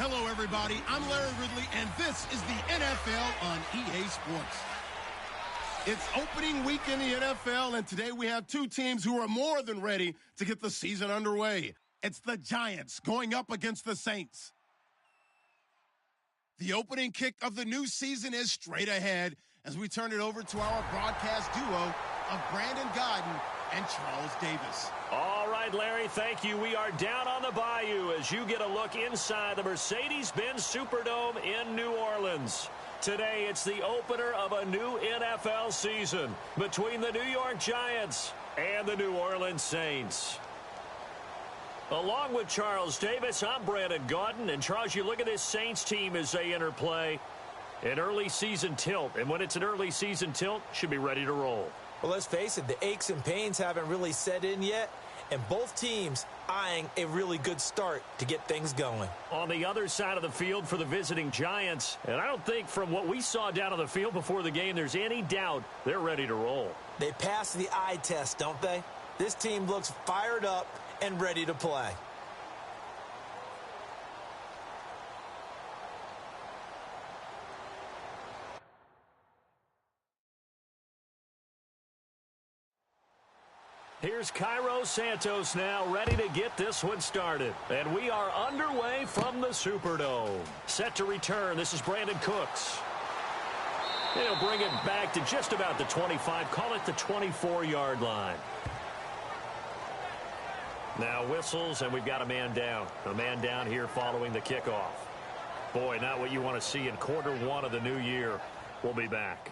Hello, everybody. I'm Larry Ridley, and this is the NFL on EA Sports. It's opening week in the NFL, and today we have two teams who are more than ready to get the season underway. It's the Giants going up against the Saints. The opening kick of the new season is straight ahead as we turn it over to our broadcast duo of Brandon Godden and Charles Davis. All right, Larry, thank you. We are down on the bayou as you get a look inside the Mercedes-Benz Superdome in New Orleans. Today, it's the opener of a new NFL season between the New York Giants and the New Orleans Saints. Along with Charles Davis, I'm Brandon Godden. And, Charles, you look at this Saints team as they enter play. An early season tilt. And when it's an early season tilt, should be ready to roll. Well, let's face it, the aches and pains haven't really set in yet. And both teams eyeing a really good start to get things going. On the other side of the field for the visiting Giants, and I don't think from what we saw down on the field before the game there's any doubt they're ready to roll. They pass the eye test, don't they? This team looks fired up and ready to play. Here's Cairo Santos now, ready to get this one started. And we are underway from the Superdome. Set to return, this is Brandon Cooks. He'll bring it back to just about the 25, call it the 24-yard line. Now whistles, and we've got a man down. A man down here following the kickoff. Boy, not what you want to see in quarter one of the new year. We'll be back.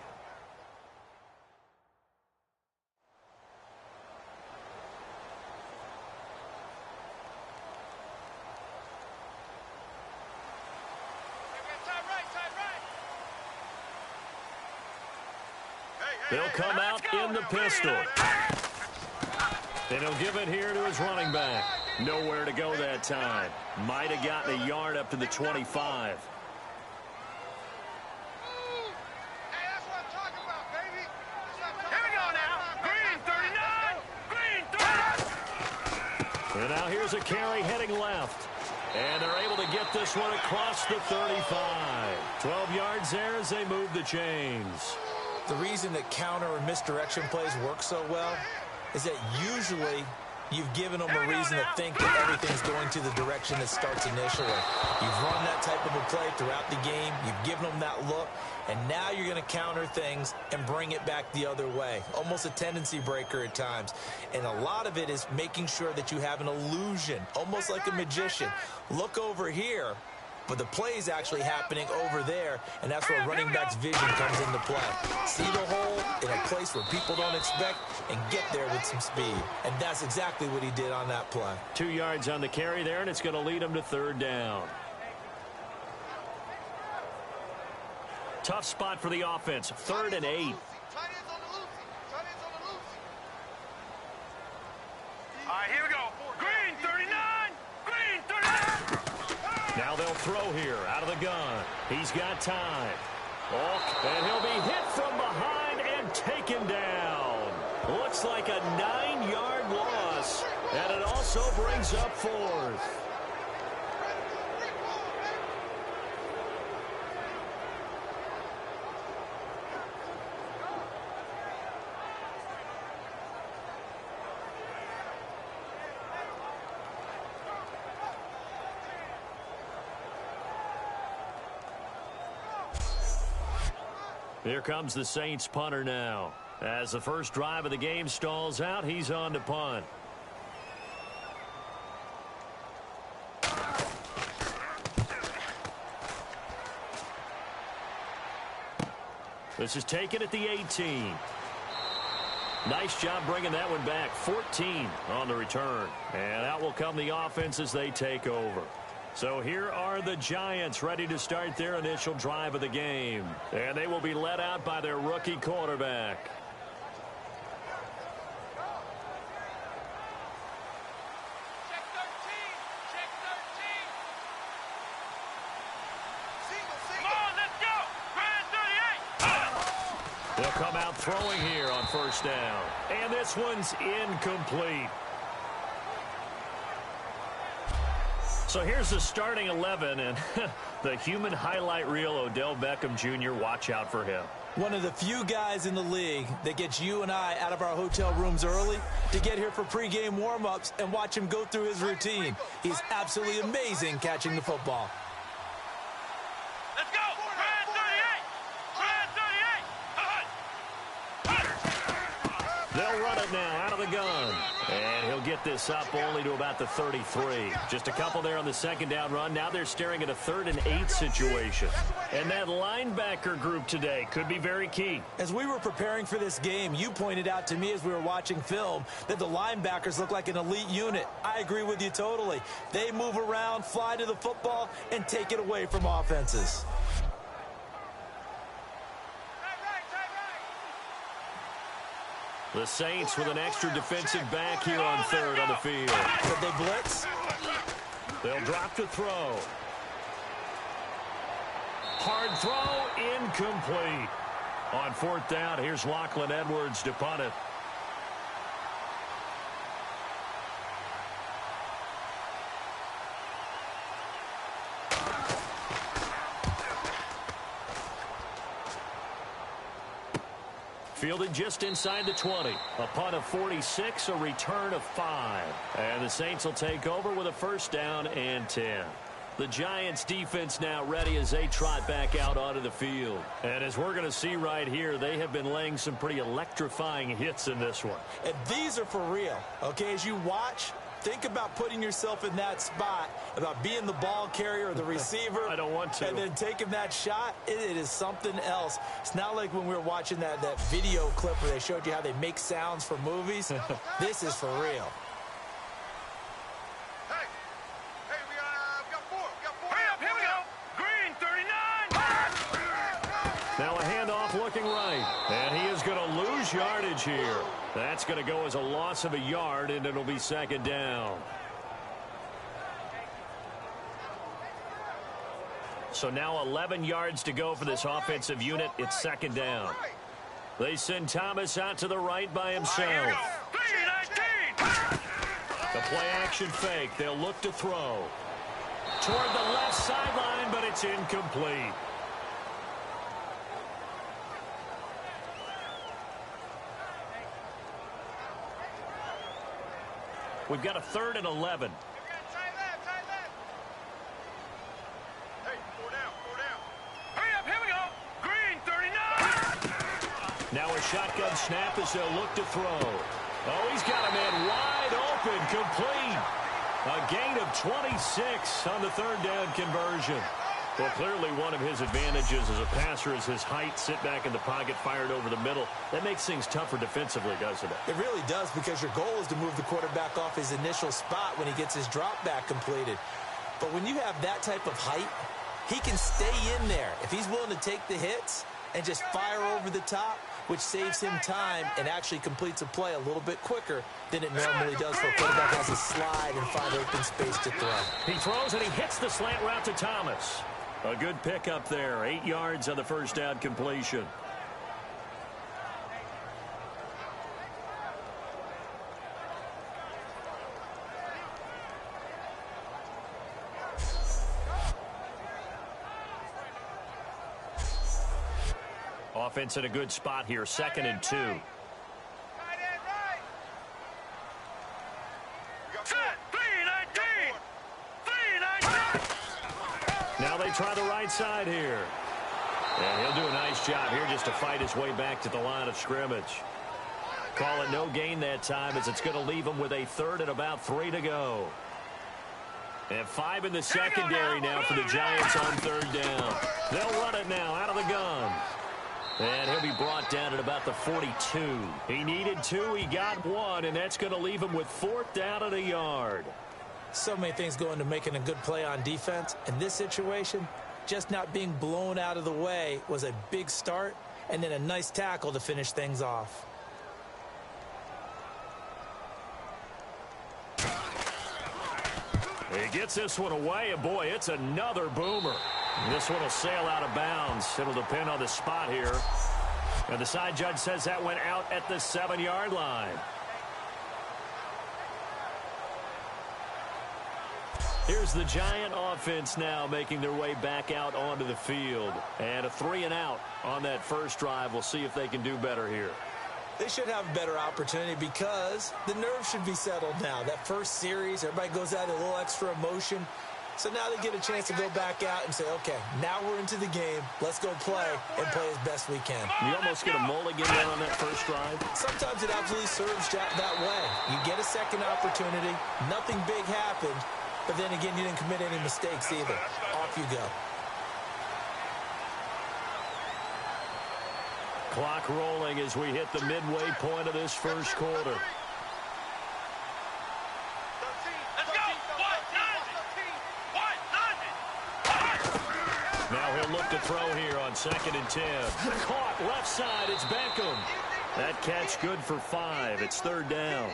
They'll come out in the pistol. And he'll give it here to his running back. Nowhere to go that time. Might have gotten a yard up to the 25. And now here's a carry heading left. And they're able to get this one across the 35. 12 yards there as they move the chains. The reason that counter or misdirection plays work so well is that usually you've given them a reason to think that everything's going to the direction it starts initially. You've run that type of a play throughout the game. You've given them that look. And now you're going to counter things and bring it back the other way. Almost a tendency breaker at times. And a lot of it is making sure that you have an illusion, almost like a magician. Look over here. But the play is actually happening over there, and that's where running back's vision comes into play. See the hole in a place where people don't expect and get there with some speed. And that's exactly what he did on that play. 2 yards on the carry there, and it's going to lead him to third down. Tough spot for the offense, 3rd and 8. All right, here we go. Green, 39. Green, 39. Now they'll throw here out of the gun. He's got time. And he'll be hit from behind and taken down. Looks like a 9-yard loss. And it also brings up 4th. Here comes the Saints punter now. As the first drive of the game stalls out, he's on to punt. This is taken at the 18. Nice job bringing that one back. 14 on the return. And out will come the offense as they take over. So here are the Giants ready to start their initial drive of the game. And they will be led out by their rookie quarterback. Check 13. Check 13. Come on, let's go. Grand 38. They'll come out throwing here on first down. And this one's incomplete. So here's the starting 11, and the human highlight reel, Odell Beckham Jr., watch out for him. One of the few guys in the league that gets you and I out of our hotel rooms early to get here for pregame warm-ups and watch him go through his routine. He's absolutely amazing catching the football. Let's go! Red 38! Red 38! They'll run it now out of the gun. And he'll get this up only to about the 33. Just a couple there on the second down run. Now they're staring at a 3rd and 8 situation. And that linebacker group today could be very key. As we were preparing for this game, you pointed out to me as we were watching film that the linebackers look like an elite unit. I agree with you totally. They move around, fly to the football, and take it away from offenses. The Saints with an extra defensive back here on 3rd on the field. Could they blitz? They'll drop to throw. Hard throw, incomplete. On 4th down, here's Lachlan Edwards to punt it. Fielded just inside the 20. A punt of 46, a return of 5. And the Saints will take over with a 1st down and 10. The Giants defense now ready as they trot back out onto the field. And as we're going to see right here, they have been laying some pretty electrifying hits in this one. And these are for real. Okay, as you watch, think about putting yourself in that spot, about being the ball carrier or the receiver. I don't want to. And then taking that shot, it is something else. It's not like when we were watching that video clip where they showed you how they make sounds for movies. This is for real. Hey, we got 4. Hurry up, here we go. Green 39. Now a handoff looking right. And he is going to lose yardage here. That's going to go as a loss of a yard, and it'll be 2nd down. So now 11 yards to go for this offensive unit. It's 2nd down. They send Thomas out to the right by himself. The play-action fake. They'll look to throw. Toward the left sideline, but it's incomplete. We've got a 3rd and 11. Hey, 4 down. Hurry up, here we go. Green 39. Now a shotgun snap as they'll look to throw. Oh, he's got a man wide open, complete. A gain of 26 on the 3rd down conversion. Well, clearly one of his advantages as a passer is his height. Sit back in the pocket, fired over the middle. That makes things tougher defensively, doesn't it? It really does, because your goal is to move the quarterback off his initial spot when he gets his drop back completed. But when you have that type of height, he can stay in there. If he's willing to take the hits and just fire over the top, which saves him time and actually completes a play a little bit quicker than it normally does for a quarterback that has to slide and find open space to throw. He throws and he hits the slant route to Thomas. A good pickup there. 8 yards on the 1st down completion. Offense in a good spot here. 2nd and 2. Now they try the right side here. And he'll do a nice job here just to fight his way back to the line of scrimmage. Call it no gain that time, as it's going to leave him with a 3rd and about 3 to go. And 5 in the secondary now for the Giants on 3rd down. They'll run it now out of the gun. And he'll be brought down at about the 42. He needed 2, he got 1, and that's going to leave him with 4th down and a yard. So many things go into making a good play on defense. In this situation, just not being blown out of the way was a big start, and then a nice tackle to finish things off. He gets this one away, and boy, it's another boomer. This one will sail out of bounds. It'll depend on the spot here. And the side judge says that went out at the 7-yard line. Here's the Giant offense now making their way back out onto the field. And a 3-and-out on that first drive. We'll see if they can do better here. They should have a better opportunity because the nerves should be settled now. That first series, everybody goes out a little extra emotion. So now they get a chance to go back out and say, okay, now we're into the game. Let's go play and play as best we can. You almost get a mulligan there on that first drive. Sometimes it absolutely serves that way. You get a second opportunity. Nothing big happened. But then again, you didn't commit any mistakes either. Off you go. Clock rolling as we hit the midway point of this first quarter. Let's go. Now he'll look to throw here on 2nd and 10. Caught left side. It's Beckham. That catch good for 5. It's 3rd down.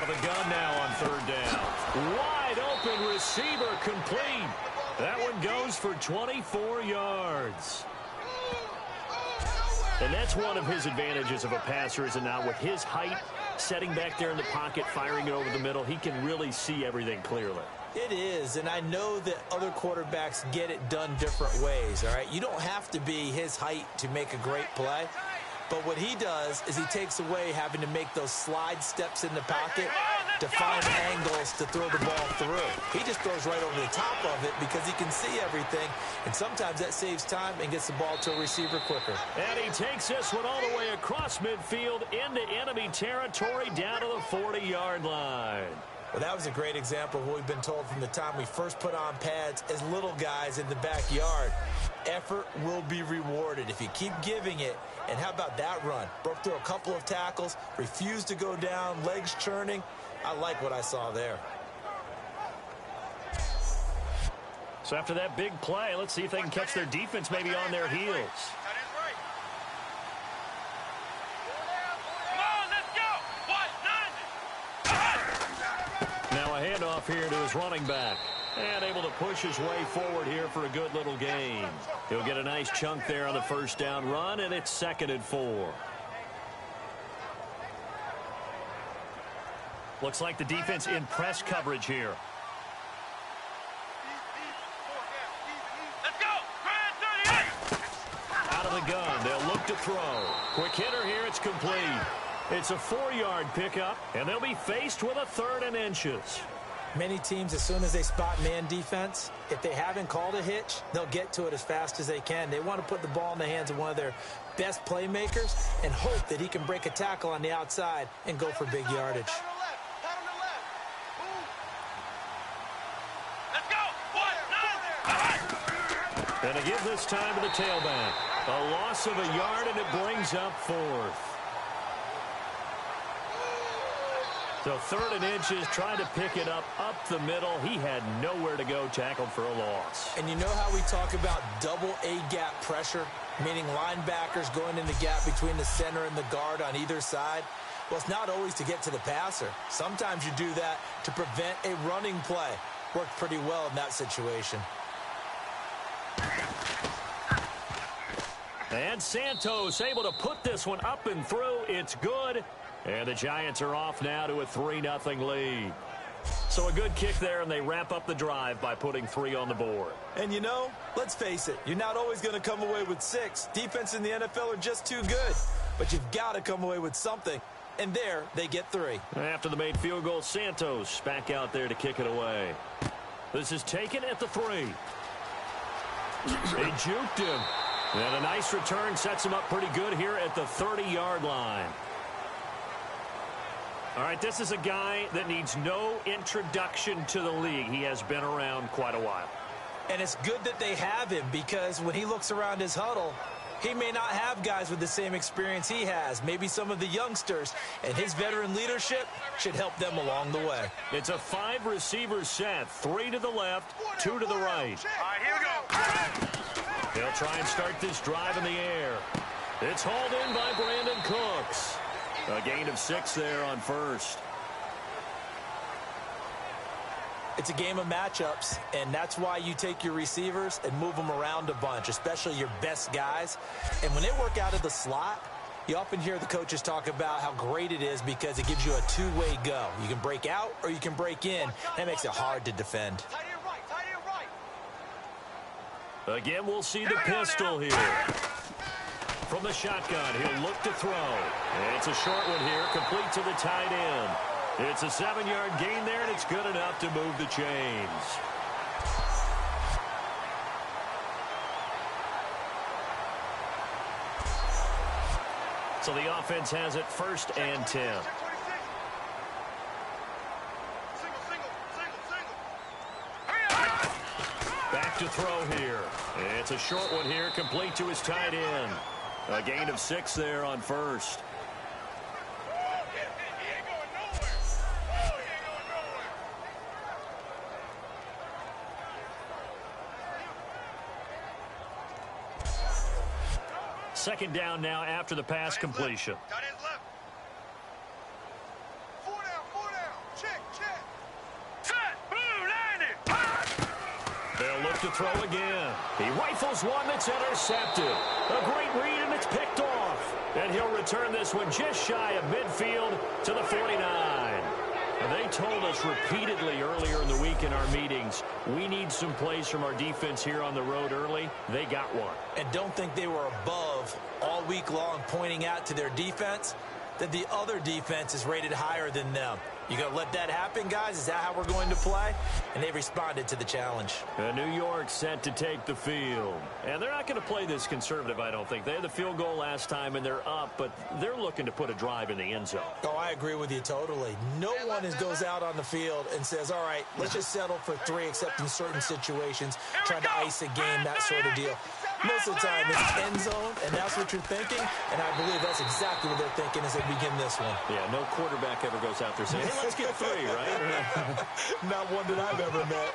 The gun now on 3rd down. Wide open receiver complete. That one goes for 24 yards. And that's one of his advantages of a passer, is it not? With his height, setting back there in the pocket, firing it over the middle, he can really see everything clearly. It is, and I know that other quarterbacks get it done different ways, all right? You don't have to be his height to make a great play. But what he does is he takes away having to make those slide steps in the pocket to find angles to throw the ball through. He just throws right over the top of it because he can see everything, and sometimes that saves time and gets the ball to a receiver quicker. And he takes this one all the way across midfield into enemy territory down to the 40-yard line. Well, that was a great example of what we've been told from the time we first put on pads as little guys in the backyard. Effort will be rewarded if you keep giving it. And how about that run? Broke through a couple of tackles, refused to go down, legs churning. I like what I saw there. So after that big play, let's see if they can catch their defense maybe on their heels. Now a handoff here to his running back. And able to push his way forward here for a good little gain. He'll get a nice chunk there on the first down run, and it's 2nd and 4. Looks like the defense in press coverage here. Let's go. Out of the gun, they'll look to throw. Quick hitter here, it's complete. It's a 4-yard pickup, and they'll be faced with a 3rd and inches. Many teams, as soon as they spot man defense, if they haven't called a hitch, they'll get to it as fast as they can. They want to put the ball in the hands of one of their best playmakers and hope that he can break a tackle on the outside and go for big yardage. And to give this time to the tailback. A loss of a yard, and it brings up 4th. So 3rd and inches, trying to pick it up the middle. He had nowhere to go, tackled for a loss. And you know how we talk about double A-gap pressure, meaning linebackers going in the gap between the center and the guard on either side? Well, it's not always to get to the passer. Sometimes you do that to prevent a running play. Worked pretty well in that situation. And Santos able to put this one up and through. It's good. And the Giants are off now to a 3-0 lead. So a good kick there, and they wrap up the drive by putting 3 on the board. And you know, let's face it, you're not always going to come away with 6. Defense in the NFL are just too good. But you've got to come away with something. And there, they get 3. After the made field goal, Santos back out there to kick it away. This is taken at the 3. They juked him. And a nice return sets him up pretty good here at the 30-yard line. All right, this is a guy that needs no introduction to the league. He has been around quite a while. And it's good that they have him, because when he looks around his huddle, he may not have guys with the same experience he has, maybe some of the youngsters, and his veteran leadership should help them along the way. It's a 5-receiver set, 3 to the left, 2 to the right. All right, here we go. They'll try and start this drive in the air. It's hauled in by Brandon Cooks. A gain of 6 there on first. It's a game of matchups, and that's why you take your receivers and move them around a bunch, especially your best guys. And when they work out of the slot, you often hear the coaches talk about how great it is because it gives you a two-way go. You can break out or you can break in. That makes it hard to defend. Again, we'll see the pistol here. From the shotgun, he'll look to throw. And it's a short one here, complete to the tight end. It's a 7-yard gain there, and it's good enough to move the chains. So the offense has it 1st and 10. Back to throw here. It's a short one here, complete to his tight end. A gain of 6 there on 1st. Second down now after the pass completion. They'll look to throw again. He rifles one that's intercepted. A great read, and it's picked off. And he'll return this one just shy of midfield to the 49. And they told us repeatedly earlier in the week in our meetings, we need some plays from our defense here on the road early. They got one. And don't think they were above all week long pointing out to their defense that the other defense is rated higher than them. You going to let that happen, guys? Is that how we're going to play? And they responded to the challenge. New York set to take the field. And they're not going to play this conservative, I don't think. They had the field goal last time, and they're up, but they're looking to put a drive in the end zone. Oh, I agree with you totally. No one goes out on the field and says, all right, let's just settle for 3, except in certain situations, trying to ice a game, that sort of deal. Most of the time, it's end zone, and that's what you're thinking, and I believe that's exactly what they're thinking as they begin this one. Yeah, no quarterback ever goes out there saying, hey, let's get 3, right? Not one that I've ever met.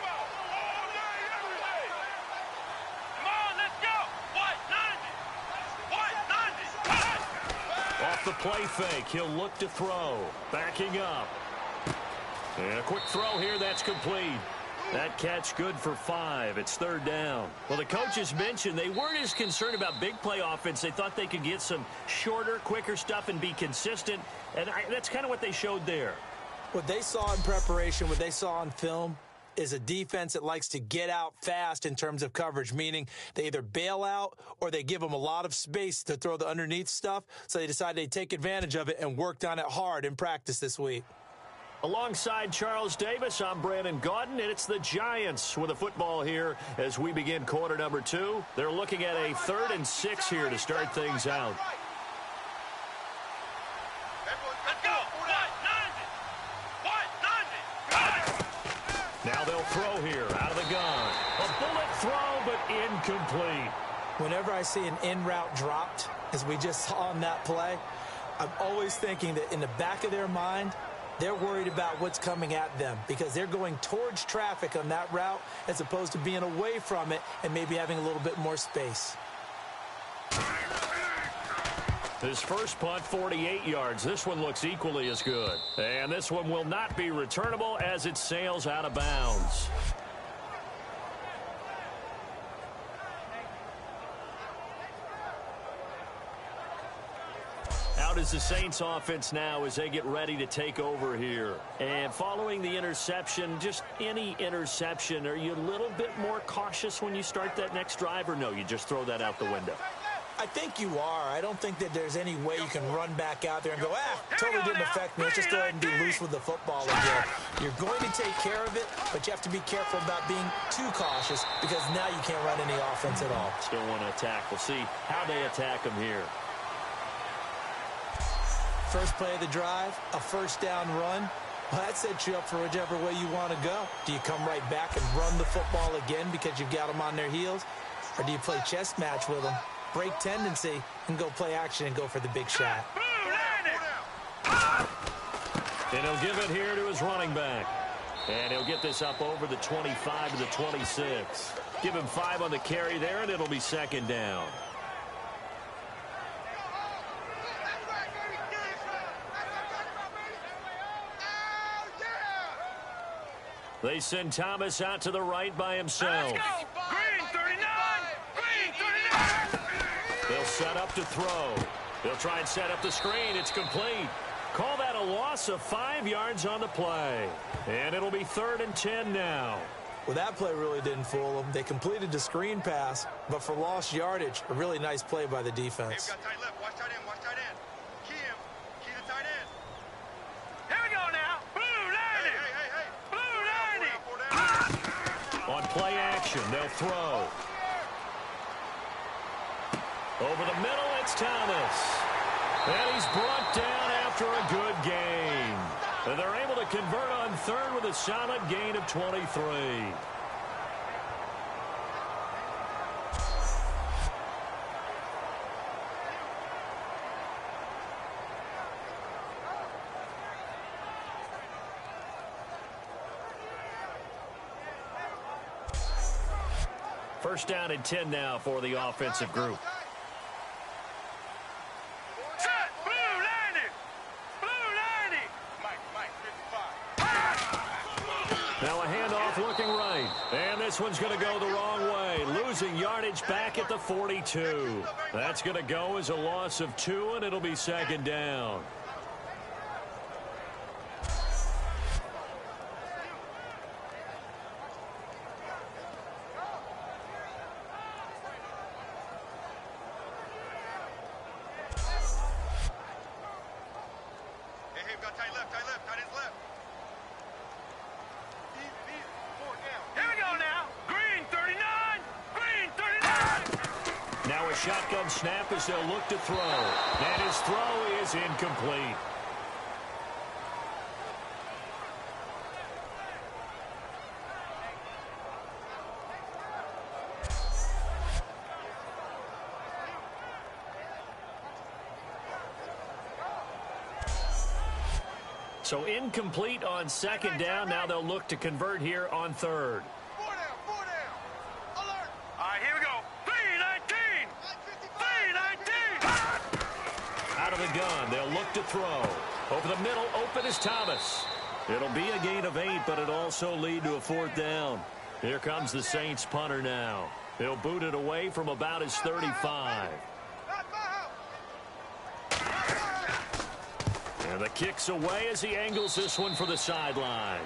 Off the play fake, he'll look to throw. Backing up. And a quick throw here, that's complete. That catch good for 5. It's 3rd down. Well, the coaches mentioned they weren't as concerned about big play offense. They thought they could get some shorter, quicker stuff and be consistent. And that's kind of what they showed there. What they saw in preparation, what they saw on film, is a defense that likes to get out fast in terms of coverage, meaning they either bail out or they give them a lot of space to throw the underneath stuff. So they decided they'd take advantage of it and worked on it hard in practice this week. Alongside Charles Davis, I'm Brandon Gaudin, and it's the Giants with a football here as we begin quarter number 2. They're looking at a 3rd and 6 here to start things out. Now they'll throw here out of the gun. A bullet throw, but incomplete. Whenever I see an in-route dropped, as we just saw on that play, I'm always thinking that in the back of their mind, they're worried about what's coming at them because they're going towards traffic on that route as opposed to being away from it and maybe having a little bit more space. His first punt, 48 yards. This one looks equally as good. And this one will not be returnable as it sails out of bounds. Out is the Saints offense now as they get ready to take over here. And following the interception, just any interception, are you a little bit more cautious when you start that next drive, or no, you just throw that out the window? I think you are. I don't think that there's any way you can run back out there and go, totally didn't affect me. Let's just go ahead and be loose with the football again. You're going to take care of it, but you have to be careful about being too cautious because now you can't run any offense at all. Still want to attack. We'll see how they attack them here. First play of the drive, a first down run. Well, that sets you up for whichever way you want to go. Do you come right back and run the football again because you've got them on their heels? Or do you play chess match with them, break tendency, and go play action and go for the big shot? And he'll give it here to his running back. And he'll get this up over the 25 to the 26. Give him 5 on the carry there, and it'll be second down. They send Thomas out to the right by himself. Let's go. Green 39. Green 39. They'll set up to throw. They'll try and set up the screen. It's complete. Call that a loss of 5 yards on the play. And it'll be 3rd and 10 now. Well, that play really didn't fool them. They completed the screen pass, but for lost yardage, a really nice play by the defense. Hey, we got tight left. Watch tight end. Watch tight end. Key him. Key the tight end. Here we go now. Blue 90. Hey. Blue 90. On play action, they'll throw. Over the middle, it's Thomas. And he's brought down after a good gain. And they're able to convert on 3rd with a solid gain of 23. First down and 10 now for the offensive group. Set. Blue 90. Blue 90. Mike, 55. Now a handoff looking right. And this one's going to go the wrong way. Losing yardage back at the 42. That's going to go as a loss of 2, and it'll be 2nd down. Hey, we got tight left. Tight end's left. Here we go now. Green 39. Green 39. Now a shotgun snap as they'll look to throw. And his throw is incomplete. So incomplete on 2nd down. Now they'll look to convert here on 3rd. 4 down. Alert. All right, here we go. 319. 319. Out of the gun, they'll look to throw. Over the middle, open is Thomas. It'll be a gain of 8, but it'll also lead to a 4th down. Here comes the Saints punter now. He'll boot it away from about his 35. And the kick's away as he angles this one for the sideline.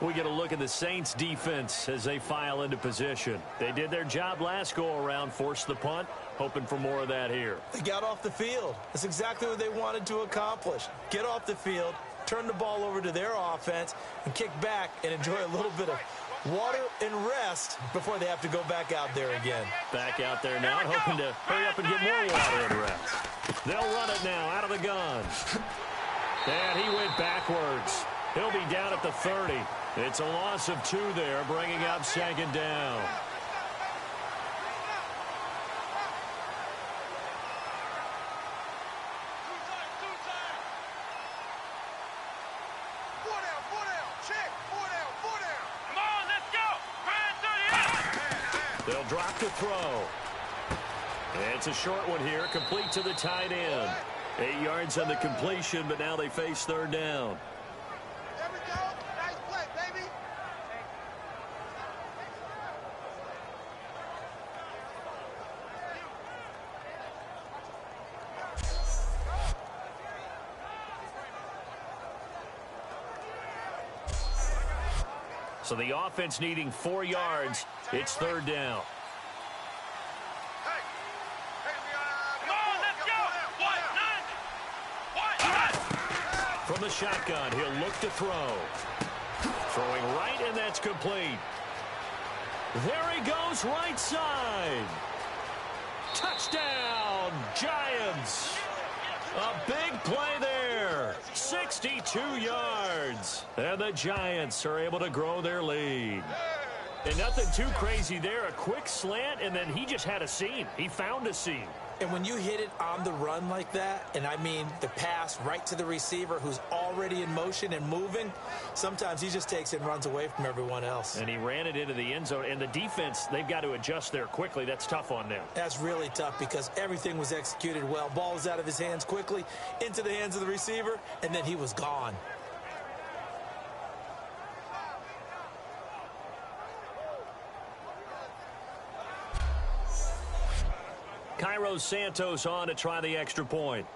We get a look at the Saints defense as they file into position. They did their job last go-around, forced the punt, hoping for more of that here. They got off the field. That's exactly what they wanted to accomplish. Get off the field, turn the ball over to their offense, and kick back and enjoy a little bit of water and rest before they have to go back out there again. Back out there now, hoping to hurry up and get more water and rest. They'll run it now out of the gun. And he went backwards. He'll be down at the 30. It's a loss of 2 there, bringing up 2nd down. They'll drop to throw. It's a short one here, complete to the tight end. 8 yards on the completion, but now they face 3rd down. There we go. Nice play, baby. So the offense needing 4 yards. It's 3rd down. From the shotgun, he'll look to throw. Throwing right, and that's complete. There he goes, right side. Touchdown, Giants. A big play there. 62 yards. And the Giants are able to grow their lead. And nothing too crazy there. A quick slant, and then he just had a seam. He found a seam. And when you hit it on the run like that, and I mean the pass right to the receiver who's already in motion and moving, sometimes he just takes it and runs away from everyone else. And he ran it into the end zone. And the defense, they've got to adjust there quickly. That's tough on them. That's really tough because everything was executed well. Ball was out of his hands quickly, into the hands of the receiver, and then he was gone. Cairo Santos on to try the extra point.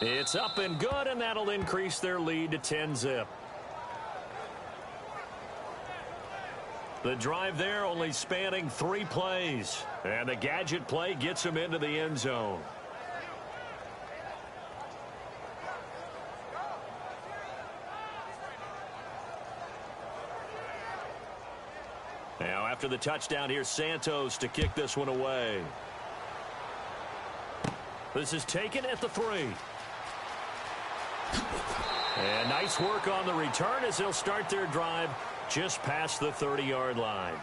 It's up and good, and that'll increase their lead to 10-zip. The drive there only spanning 3 plays. And the gadget play gets him into the end zone. Now after the touchdown, here's Santos to kick this one away. This is taken at the 3. And nice work on the return as they'll start their drive just past the 30-yard line.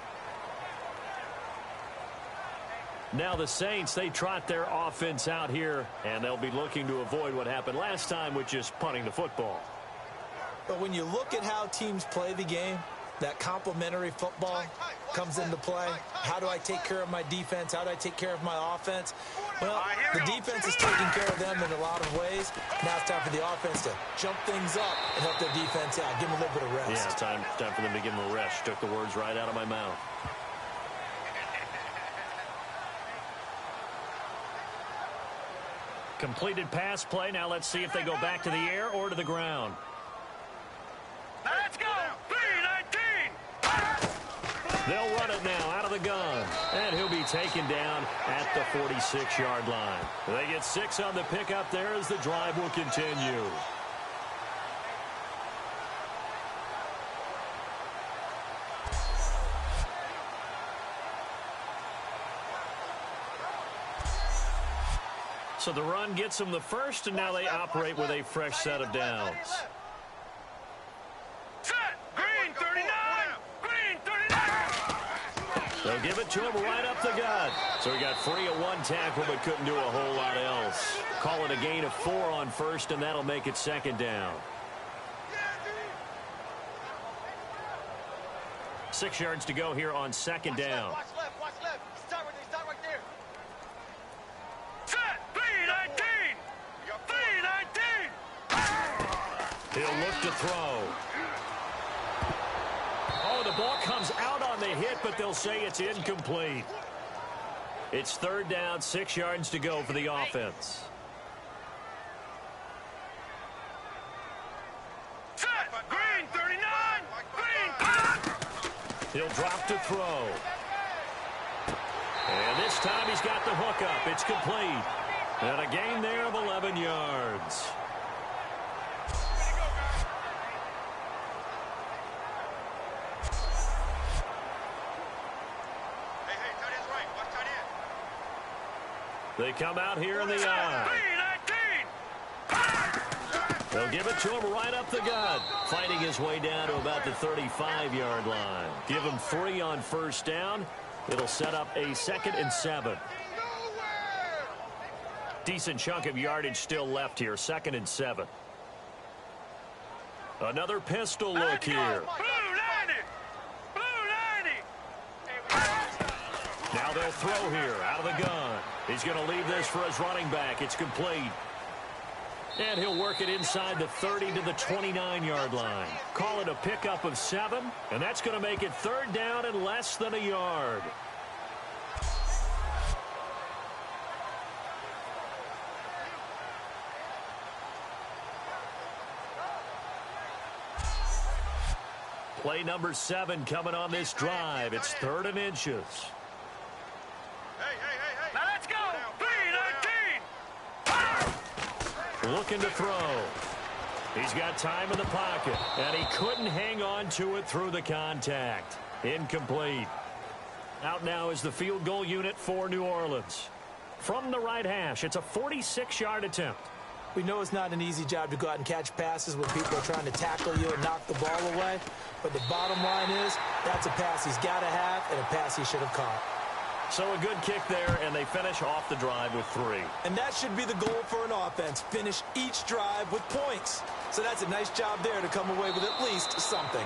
Now the Saints, they trot their offense out here, and they'll be looking to avoid what happened last time, which is punting the football. But when you look at how teams play the game, that complementary football comes into play. How do I take care of my defense? How do I take care of my offense? Well, the defense is taking care of them in a lot of ways. Now it's time for the offense to jump things up and help their defense out. Give them a little bit of rest. Yeah, it's time for them to give them a rest. Took the words right out of my mouth. Completed pass play. Now let's see if they go back to the air or to the ground. Now let's go. 3-19. They'll run it now out of the gun. And he'll be taken down at the 46-yard line. They get 6 on the pickup there as the drive will continue. So the run gets them the first, and now they operate with a fresh set of downs. Set. Green 39. Green 39. They'll give it to him right up the gut. So he got free of 1 tackle but couldn't do a whole lot else. Call it a gain of 4 on first, and that'll make it 2nd down. 6 yards to go here on 2nd down. Watch left. Watch left. Start right there. Set. 3-19. 3-19. He'll look to throw. Oh, the ball comes out on the hit, but they'll say it's incomplete. It's 3rd down, 6 yards to go for the offense. Set. Green 39. Green. He'll drop to throw. And this time he's got the hook up. It's complete. And a gain there of 11 yards. Hey, tight end's right. Watch tight end. They come out here in the eye. 3-19. They'll give it to him right up the gut. Fighting his way down to about the 35-yard line. Give him 3 on 1st down. It'll set up a 2nd and 7. Decent chunk of yardage still left here. 2nd and 7. Another pistol look here. Blue 90. Blue 90. Now they'll throw here out of the gun. He's going to leave this for his running back. It's complete. And he'll work it inside the 30 to the 29-yard line. Call it a pickup of 7, and that's going to make it 3rd down and less than a yard. Play number 7 coming on this drive. It's 3rd and inches. Hey. Now let's go. 3-19. Looking to throw. He's got time in the pocket, and he couldn't hang on to it through the contact. Incomplete. Out now is the field goal unit for New Orleans. From the right hash, it's a 46-yard attempt. We know it's not an easy job to go out and catch passes when people are trying to tackle you and knock the ball away. But the bottom line is, that's a pass he's got to have and a pass he should have caught. So a good kick there, and they finish off the drive with 3. And that should be the goal for an offense. Finish each drive with points. So that's a nice job there to come away with at least something.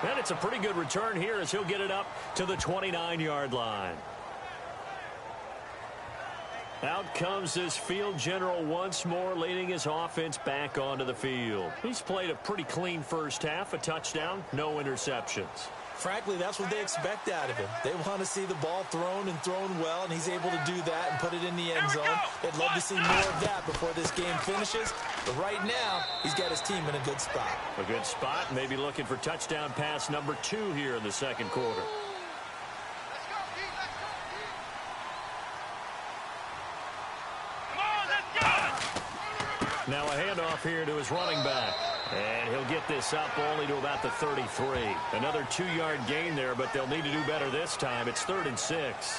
And it's a pretty good return here as he'll get it up to the 29-yard line. Out comes this field general once more, leading his offense back onto the field. He's played a pretty clean first half, a touchdown, no interceptions. Frankly, that's what they expect out of him. They want to see the ball thrown and thrown well, and he's able to do that and put it in the end zone. They'd love to see more of that before this game finishes. But right now, he's got his team in a good spot. A good spot, maybe looking for touchdown pass number 2 here in the second quarter. Now a handoff here to his running back. And he'll get this up only to about the 33. Another 2-yard gain there, but they'll need to do better this time. It's 3rd and 6.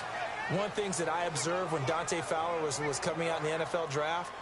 One of the things that I observed when Dante Fowler was coming out in the NFL draft,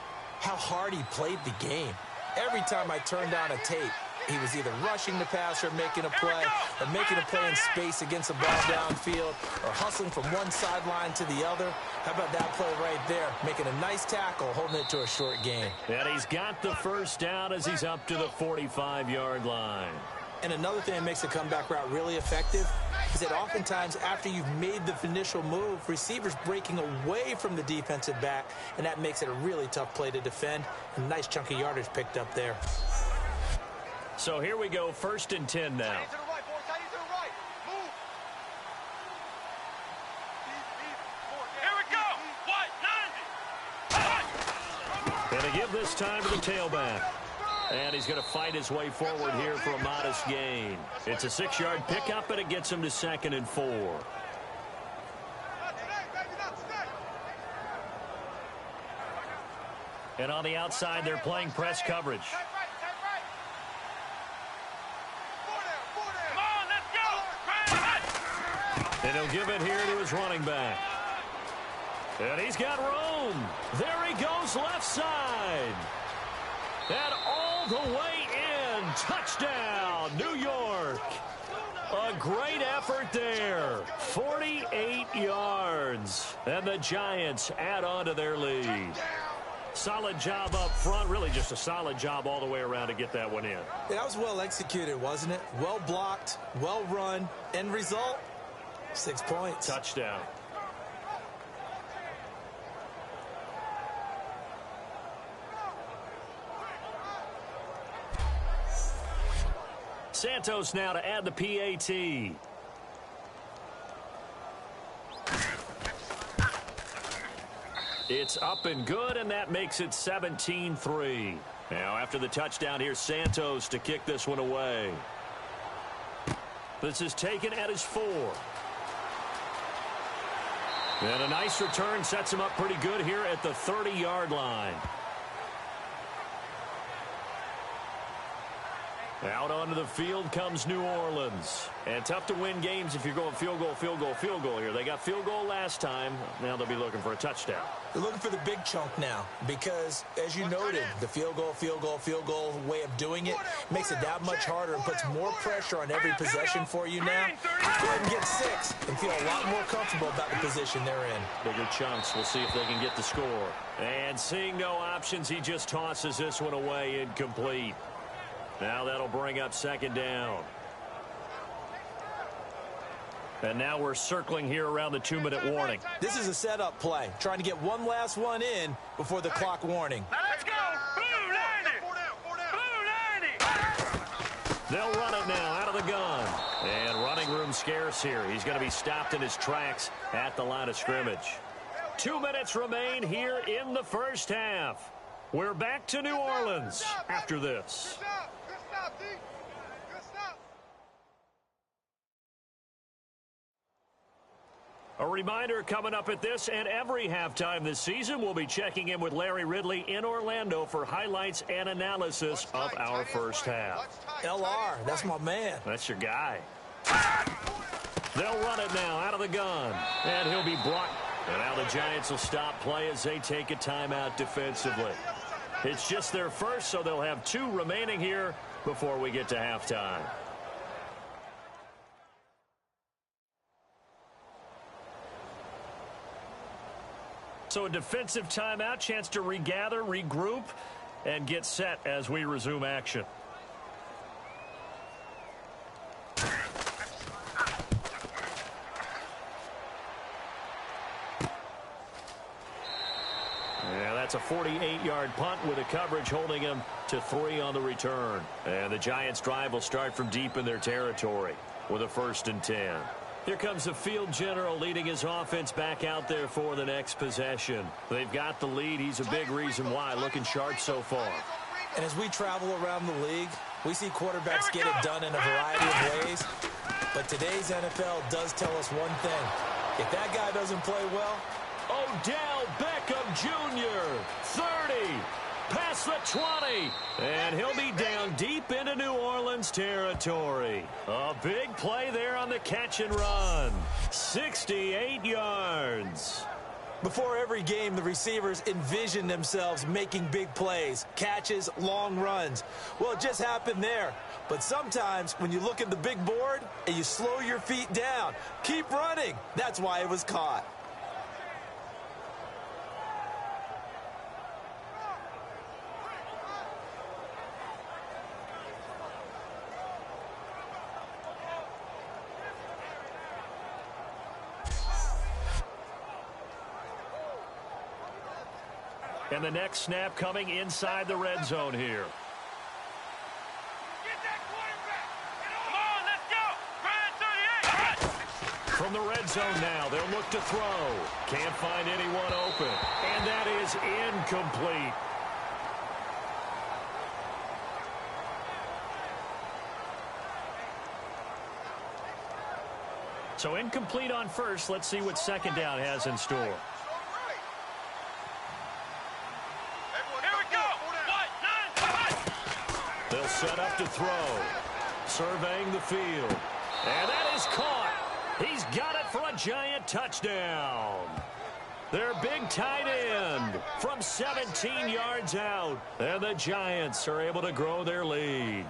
how hard he played the game. Every time I turned on a tape, he was either rushing the passer, making a play, or making a play in space against a ball downfield, or hustling from one sideline to the other. How about that play right there? Making a nice tackle, holding it to a short gain. And he's got the first down as he's up to the 45-yard line. And another thing that makes the comeback route really effective is that oftentimes after you've made the initial move, receivers breaking away from the defensive back, and that makes it a really tough play to defend. A nice chunk of yardage picked up there. So here we go, 1st and 10 now. And to give this time to the tailback. And he's going to fight his way forward here for a modest gain. It's a 6-yard pickup, and it gets him to 2nd and 4. And on the outside, they're playing press coverage. And he'll give it here to his running back. And he's got room. There he goes left side. And all the way in. Touchdown, New York. A great effort there. 48 yards. And the Giants add on to their lead. Solid job up front. Really just a solid job all the way around to get that one in. Yeah, that was well executed, wasn't it? Well blocked, well run. End result, 6 points. Touchdown. Santos now to add the PAT. It's up and good, and that makes it 17-3. Now, after the touchdown, here's Santos to kick this one away. This is taken at his 4. And a nice return sets him up pretty good here at the 30-yard line. Out onto the field comes New Orleans. And tough to win games if you're going field goal, field goal, field goal here. They got field goal last time. Now they'll be looking for a touchdown. They're looking for the big chunk now because, as you noted, the field goal, field goal, field goal way of doing it makes it that much harder and puts more pressure on every possession for you now. Go ahead and get 6 and feel a lot more comfortable about the position they're in. Bigger chunks. We'll see if they can get the score. And seeing no options, he just tosses this one away incomplete. Now that'll bring up 2nd down. And now we're circling here around the 2-minute warning. This is a setup play, trying to get one last one in before the clock warning. Now let's go. Blue 90. Blue 90. They'll run it now out of the gun. And running room scarce here. He's going to be stopped in his tracks at the line of scrimmage. 2 minutes remain here in the first half. We're back to New Orleans after this. A reminder coming up at this and every halftime this season, we'll be checking in with Larry Ridley in Orlando for highlights and analysis of our first half. LR, that's my man. That's your guy. They'll run it now out of the gun. And he'll be blocked. And now the Giants will stop play as they take a timeout defensively. It's just their first, so they'll have 2 remaining here before we get to halftime. So a defensive timeout, chance to regather, regroup, and get set as we resume action. Yeah, that's a 48-yard punt with a coverage holding him to 3 on the return. And the Giants' drive will start from deep in their territory with a 1st and 10. Here comes the field general leading his offense back out there for the next possession. They've got the lead. He's a big reason why. Looking sharp so far. And as we travel around the league, we see quarterbacks get it done in a variety of ways. But today's NFL does tell us one thing. If that guy doesn't play well, Odell Beckham Jr., 30, past the 20, and he'll be down deep into New Orleans territory. A big play there on the catch and run, 68 yards. Before every game, the receivers envision themselves making big plays, catches, long runs. Well, it just happened there. But sometimes when you look at the big board and you slow your feet down, keep running. That's why it was caught. And the next snap coming inside the red zone here. Get that quarterback. Come on, let's go. Grind 38. From the red zone now, they'll look to throw. Can't find anyone open. And that is incomplete. So incomplete on first. Let's see what second down has in store. They'll set up to throw. Surveying the field. And that is caught. He's got it for a Giant touchdown. Their big tight end from 17 yards out. And the Giants are able to grow their lead.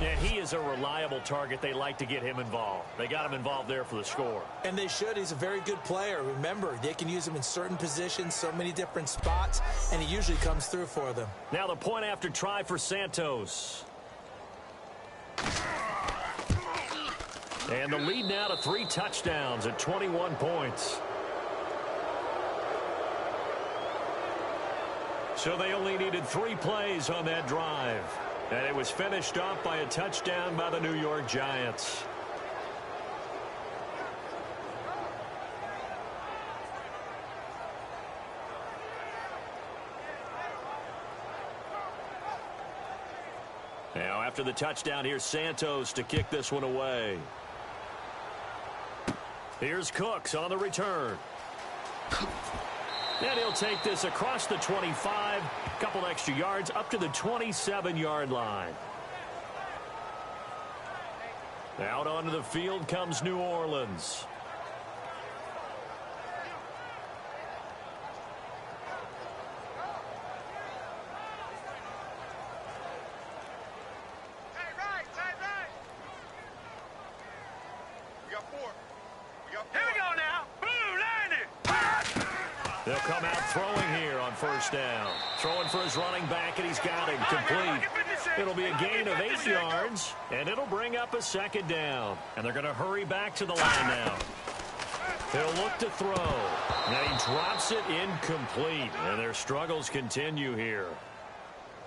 And he is a reliable target. They like to get him involved. They got him involved there for the score. And they should. He's a very good player. Remember, they can use him in certain positions, so many different spots, and he usually comes through for them. Now the point after try for Santos. And the lead now to 3 touchdowns at 21 points. So they only needed 3 plays on that drive. And it was finished off by a touchdown by the New York Giants. Now after the touchdown, here's Santos to kick this one away. Here's Cooks on the return. And he'll take this across the 25, a couple extra yards up to the 27-yard line. Out onto the field comes New Orleans. We got 4. Here we go now. Boom, landed. They'll come out throwing here on first down. Throwing for his running back, and he's got him complete. It'll be a gain of 8 yards, and it'll bring up a second down. And they're going to hurry back to the line now. He'll look to throw. Now he drops it incomplete, and their struggles continue here.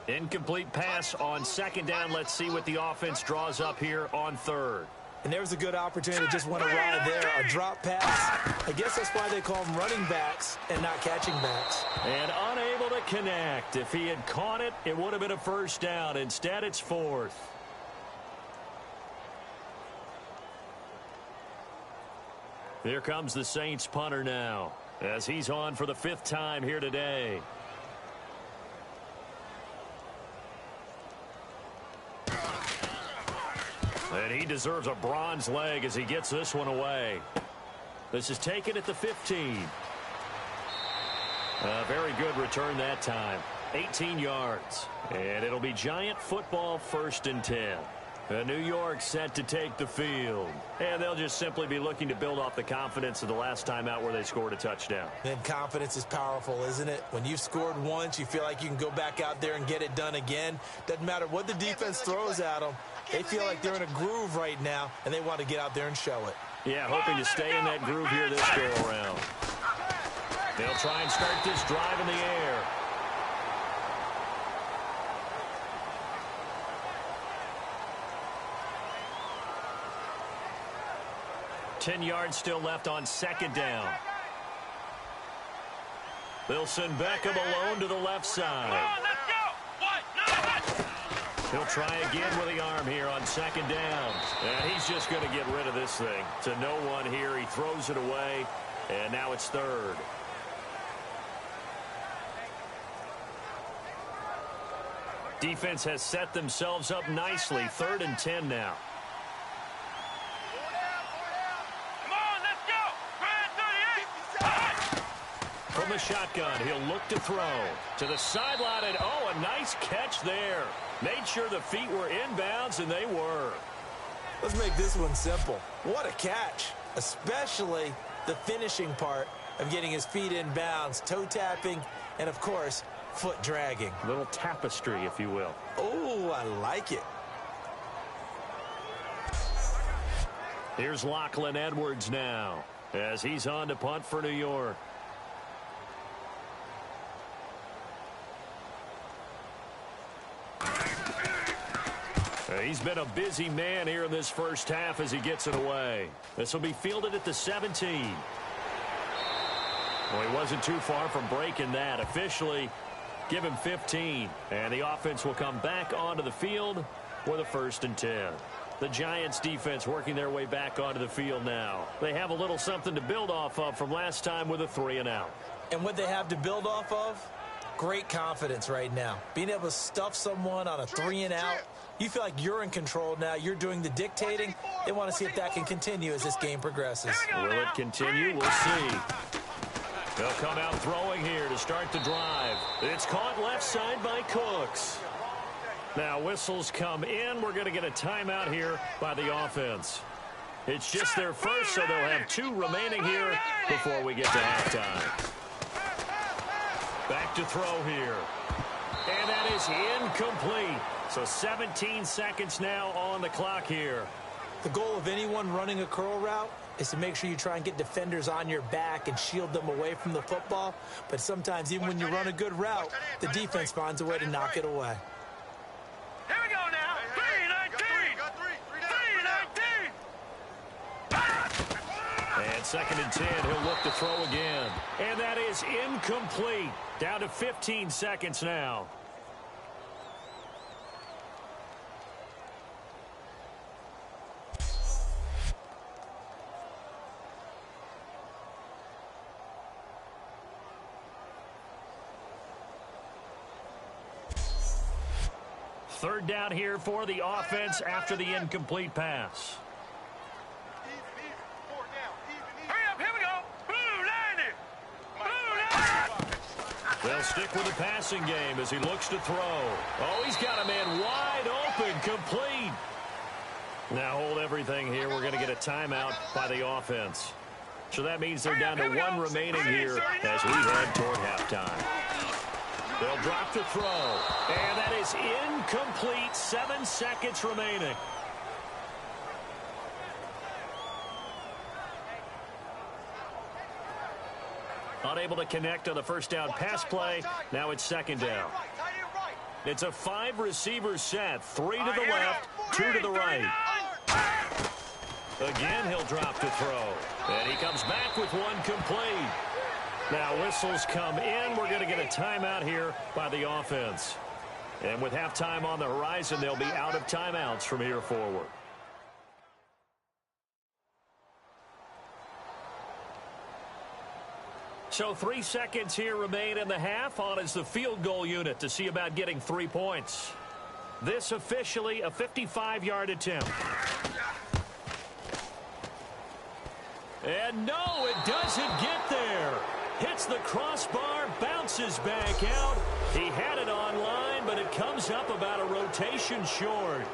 Incomplete pass on second down. Let's see what the offense draws up here on third. And there's a good opportunity to just want to ride there. A drop pass. I guess that's why they call them running backs and not catching backs. And unable to connect. If he had caught it, it would have been a first down. Instead, it's 4th. Here comes the Saints punter now, as he's on for the 5th time here today. And he deserves a bronze leg as he gets this one away. This is taken at the 15. Very good return that time. 18 yards. And it'll be Giant football 1st and 10. New York set to take the field. And they'll just simply be looking to build off the confidence of the last time out where they scored a touchdown. And confidence is powerful, isn't it? When you've scored once, you feel like you can go back out there and get it done again. Doesn't matter what the defense throws at them. They feel like they're in a groove right now, and they want to get out there and show it. Yeah, hoping to stay in that groove here this go-around. They'll try and start this drive in the air. Ten yards still left on 2nd down. They'll send Beckham alone to the left side. He'll try again with the arm here on 2nd down. And he's just going to get rid of this thing. To no one here. He throws it away. And now it's 3rd. Defense has set themselves up nicely. 3rd and 10 now. From the shotgun, he'll look to throw. To the sideline, and oh, a nice catch there. Made sure the feet were inbounds, and they were. Let's make this one simple. What a catch, especially the finishing part of getting his feet in bounds, toe tapping, and, of course, foot dragging. A little tapestry, if you will. Oh, I like it. Here's Lachlan Edwards now as he's on to punt for New York. He's been a busy man here in this first half as he gets it away. This will be fielded at the 17. Well, he wasn't too far from breaking that. Officially, give him 15. And the offense will come back onto the field for the 1st and 10. The Giants defense working their way back onto the field now. They have a little something to build off of from last time with a 3-and-out. And what they have to build off of? Great confidence right now. Being able to stuff someone on a 3-and-out. You feel like you're in control now. You're doing the dictating. They want to see if that can continue as this game progresses. Will it continue? We'll see. They'll come out throwing here to start the drive. It's caught left side by Cooks. Now whistles come in. We're going to get a timeout here by the offense. It's just their first, so they'll have 2 remaining here before we get to halftime. Back to throw here. And that is incomplete. So 17 seconds now on the clock here. The goal of anyone running a curl route is to make sure you try and get defenders on your back and shield them away from the football. But sometimes even when you run a good route, the defense finds a way to knock it away. Here we go now. 3-19. And 2nd and 10, he'll look to throw again. And that is incomplete. Down to 15 seconds now. Third down here for the offense after the incomplete pass. Hurry up, here we go. They'll stick with the passing game as he looks to throw. Oh, he's got a man wide open, complete. Now hold everything here. We're going to get a timeout by the offense. So that means they're down to 1 remaining here as we head toward halftime. They'll drop the throw. And that is incomplete. 7 seconds remaining. Unable to connect on the first down pass play. Now it's 2nd down. It's a 5-receiver set. 3 to the left, 2 to the right. Again, he'll drop the throw. And he comes back with 1 complete. Now whistles come in. We're going to get a timeout here by the offense. And with halftime on the horizon, they'll be out of timeouts from here forward. So 3 seconds here remain in the half. On is the field goal unit to see about getting 3 points. This officially a 55-yard attempt. And no, it doesn't get there. Hits the crossbar, bounces back out. He had it online, but it comes up about a rotation short.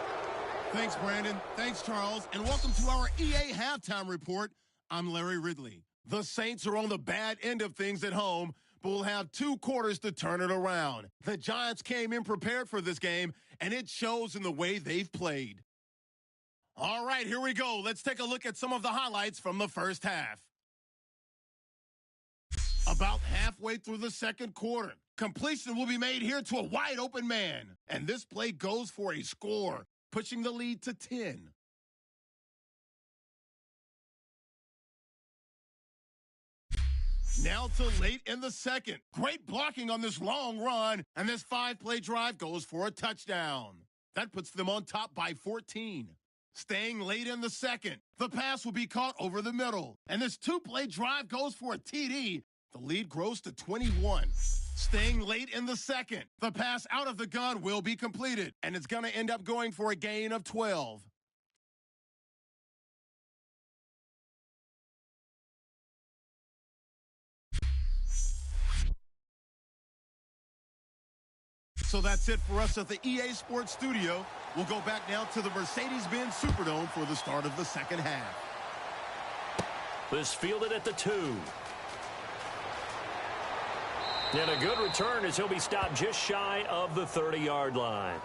Thanks, Brandon. Thanks, Charles. And welcome to our EA Halftime Report. I'm Larry Ridley. The Saints are on the bad end of things at home, but will have 2 quarters to turn it around. The Giants came in prepared for this game, and it shows in the way they've played. All right, here we go. Let's take a look at some of the highlights from the first half. About halfway through the second quarter, completion will be made here to a wide open man. And this play goes for a score, pushing the lead to 10. Now to late in the second. Great blocking on this long run, and this 5-play drive goes for a touchdown. That puts them on top by 14. Staying late in the second, the pass will be caught over the middle, and this 2-play drive goes for a TD. The lead grows to 21. Staying late in the second, the pass out of the gun will be completed, and it's going to end up going for a gain of 12. So that's it for us at the EA Sports Studio. We'll go back now to the Mercedes-Benz Superdome for the start of the second half. This fielded at the 2. And a good return as he'll be stopped just shy of the 30-yard line.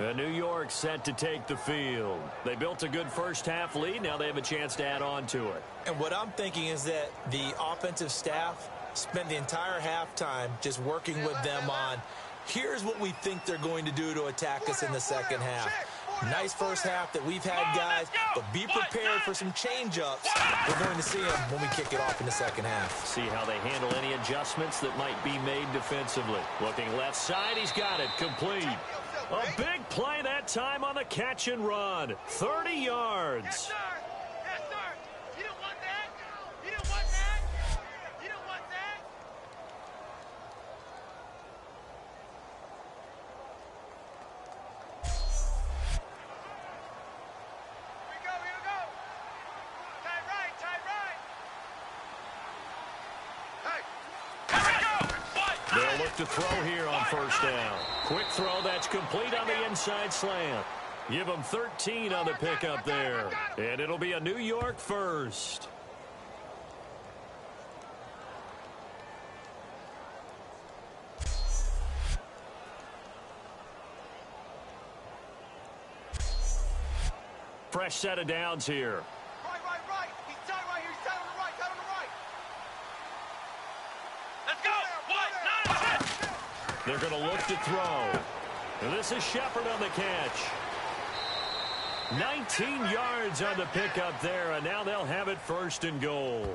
And New York set to take the field. They built a good first-half lead. Now they have a chance to add on to it. And what I'm thinking is that the offensive staff spent the entire halftime just working with them on, here's what we think they're going to do to attack us in the second half. Nice first half that we've had, guys, but be prepared for some change-ups. We're going to see them when we kick it off in the second half. See how they handle any adjustments that might be made defensively. Looking left side, he's got it, complete. A big play that time on the catch and run. 30 yards. Yes, sir. Yes, sir. You don't want that. You don't want that. You don't want that. Here we go. Tight right. Hey. Here we go. What? They'll look to throw here on first down. Quick throw that's complete on the inside slant. Give them 13 on the pickup there. And it'll be a New York first. Fresh set of downs here. Right. He's tight right here. He's tight on the right. Let's go. What? They're going to look to throw. And this is Shepard on the catch. 19 yards on the pickup there, and now they'll have it first and goal.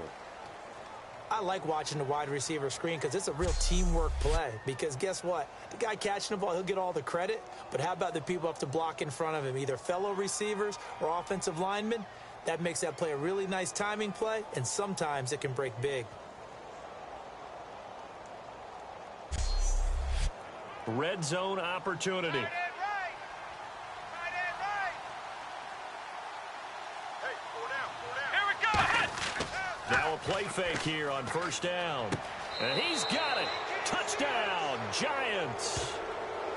I like watching the wide receiver screen because it's a real teamwork play. Because guess what? The guy catching the ball, he'll get all the credit. But how about the people up to block in front of him, either fellow receivers or offensive linemen? That makes that play a really nice timing play, and sometimes it can break big. Red zone opportunity. Right. Hey, pull down. Here we go. Now a play fake here on first down. And he's got it. Touchdown, Giants.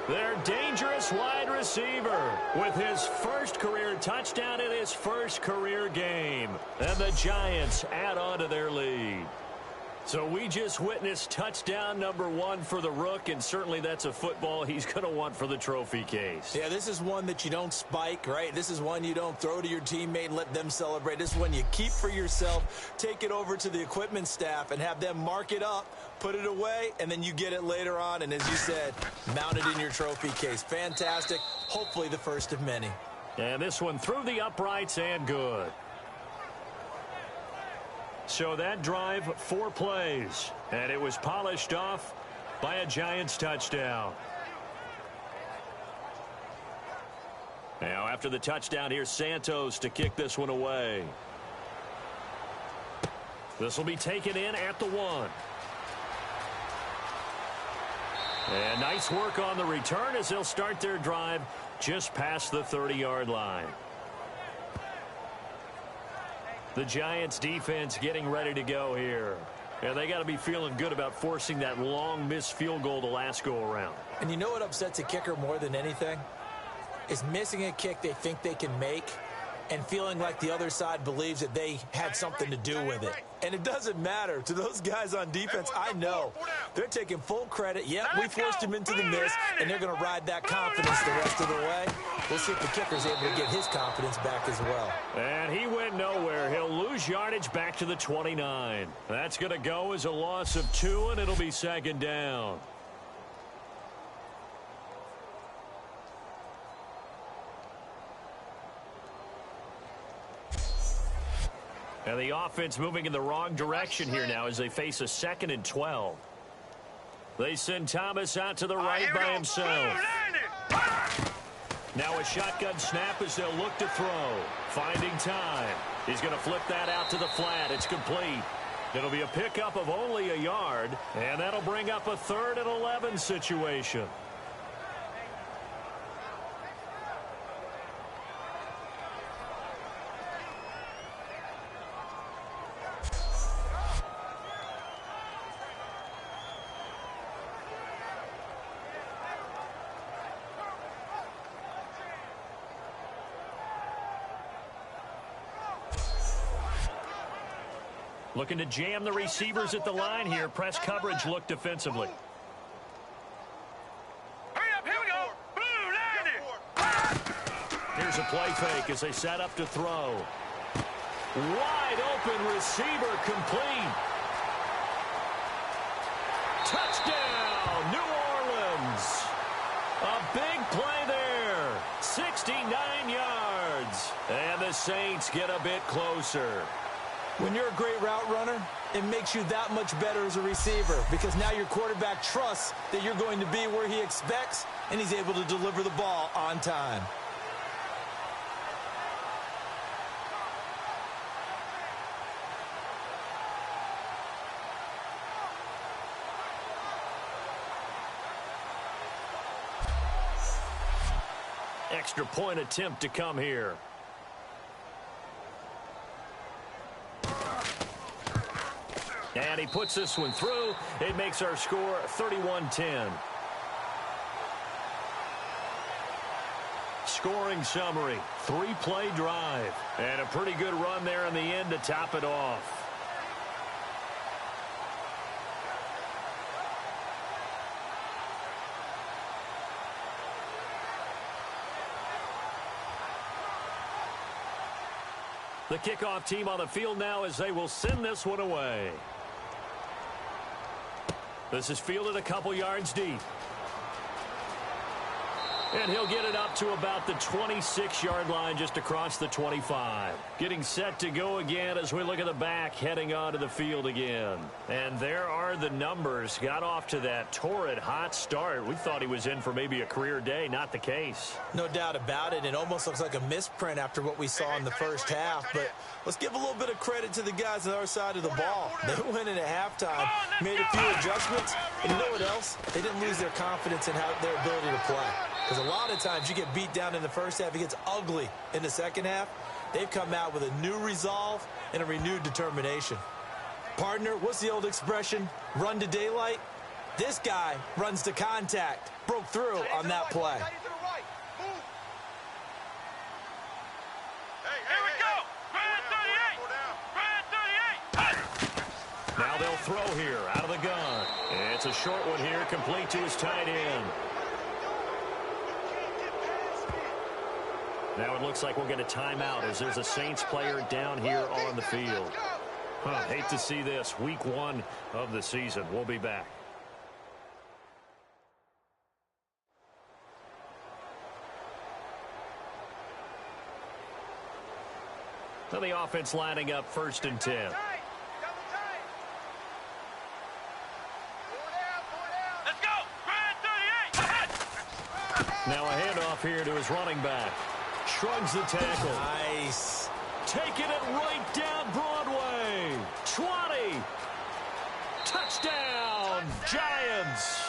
Their dangerous wide receiver with his first career touchdown in his first career game. And the Giants add on to their lead. So we just witnessed touchdown number 1 for the Rook, and certainly that's a football he's going to want for the trophy case. Yeah, this is one that you don't spike, right? This is one you don't throw to your teammate and let them celebrate. This is one you keep for yourself, take it over to the equipment staff and have them mark it up, put it away, and then you get it later on. And as you said, mount it in your trophy case. Fantastic. Hopefully the first of many. And this one through the uprights and good. So that drive, 4 plays, and it was polished off by a Giants touchdown. Now after the touchdown, here's Santos to kick this one away. This will be taken in at the 1. And nice work on the return as they'll start their drive just past the 30-yard line. The Giants defense getting ready to go here. Yeah, they got to be feeling good about forcing that long missed field goal the last go around. And you know what upsets a kicker more than anything? Is missing a kick they think they can make and feeling like the other side believes that they had something to do with it. And it doesn't matter. To those guys on defense, I know they're taking full credit. Yep, we forced him into the miss, and they're going to ride that confidence the rest of the way. We'll see if the kicker's able to get his confidence back as well. And he went nowhere. He'll lose yardage back to the 29. That's going to go as a loss of 2, and it'll be second down. And the offense moving in the wrong direction here now as they face a 2nd and 12. They send Thomas out to the right by himself. Now a shotgun snap as they'll look to throw. Finding time. He's going to flip that out to the flat. It's complete. It'll be a pickup of only a yard, and that'll bring up a 3rd and 11 situation. Looking to jam the receivers at the line here. Press coverage look defensively. Hurry up, here we go. Here's a play fake as they set up to throw. Wide open receiver complete. Touchdown, New Orleans. A big play there. 69 yards. And the Saints get a bit closer. When you're a great route runner, it makes you that much better as a receiver because now your quarterback trusts that you're going to be where he expects, and he's able to deliver the ball on time. Extra point attempt to come here. And he puts this one through. It makes our score 31-10. Scoring summary, 3-play drive. And a pretty good run there in the end to top it off. The kickoff team on the field now as they will send this one away. This is fielded a couple yards deep. And he'll get it up to about the 26-yard line just across the 25. Getting set to go again as we look at the back heading onto the field again. And there are the numbers. Got off to that torrid hot start. We thought he was in for maybe a career day. Not the case. No doubt about it. It almost looks like a misprint after what we saw in the first half. But let's give a little bit of credit to the guys on our side of the ball. They went in at halftime, made a few adjustments. And you know what else? They didn't lose their confidence in their ability to play. Because a lot of times you get beat down in the first half, it gets ugly in the second half. They've come out with a new resolve and a renewed determination. Partner, what's the old expression? Run to daylight? This guy runs to contact. Broke through on that play. Here we go. Brand 38. Now they'll throw here out of the gun. It's a short one here, complete to his tight end. Now it looks like we'll get a timeout as there's a Saints player down here on the field. Hate to see this. Week 1 of the season. We'll be back. So the offense lining up 1st and 10. Let's go. Brand 38. Now a handoff here to his running back. Shrugs the tackle. Nice. Taking it right down Broadway. 20. Touchdown, Giants.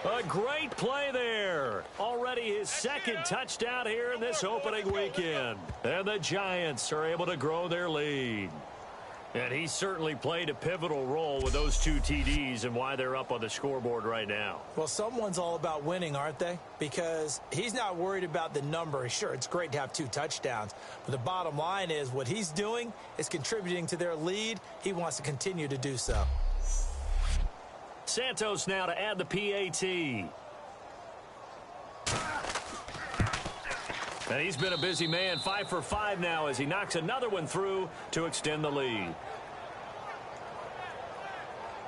A great play there. Already his second touchdown here in this opening weekend. And the Giants are able to grow their lead. And he certainly played a pivotal role with those 2 TDs and why they're up on the scoreboard right now. Well, someone's all about winning, aren't they? Because he's not worried about the number. Sure, it's great to have 2 touchdowns. But the bottom line is what he's doing is contributing to their lead. He wants to continue to do so. Santos now to add the PAT. And he's been a busy man, 5 for 5 now as he knocks another one through to extend the lead.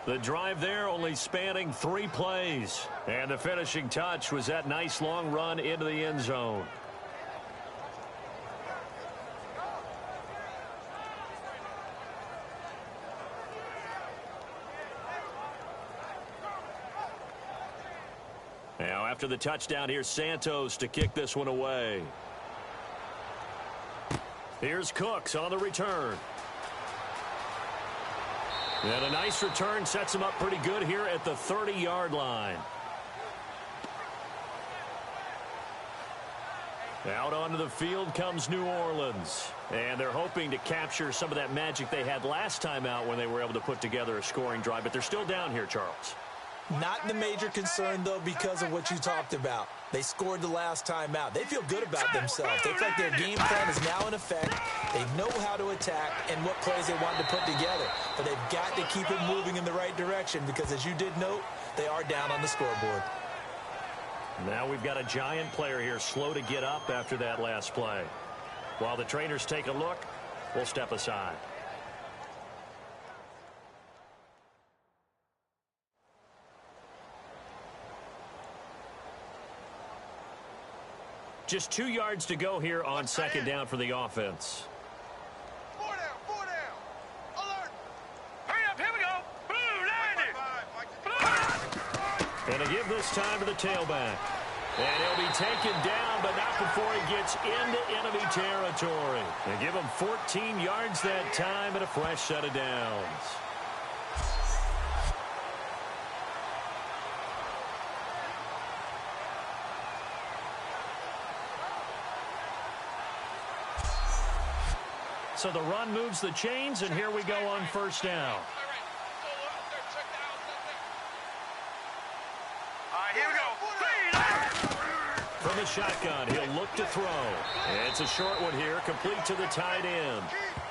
The drive there only spanning 3 plays. And the finishing touch was that nice long run into the end zone. Now after the touchdown, here's Santos to kick this one away. Here's Cooks on the return. And a nice return sets him up pretty good here at the 30-yard line. Out onto the field comes New Orleans. And they're hoping to capture some of that magic they had last time out when they were able to put together a scoring drive. But they're still down here, Charles. Not the major concern, though, because of what you talked about. They scored the last time out. They feel good about themselves. They feel like their game plan is now in effect. They know how to attack and what plays they want to put together. But they've got to keep it moving in the right direction because, as you did note, they are down on the scoreboard. Now we've got a Giant player here slow to get up after that last play. While the trainers take a look, we'll step aside. Just 2 yards to go here on second down for the offense. 4 down. Alert. Hurry up, here we go. Boom, landed. And a give this time to the tailback. And he'll be taken down, but not before he gets into enemy territory. They give him 14 yards that time and a fresh set of downs. So the run moves the chains, and here we go on first down. Here we go. From the shotgun, he'll look to throw. And it's a short one here, complete to the tight end.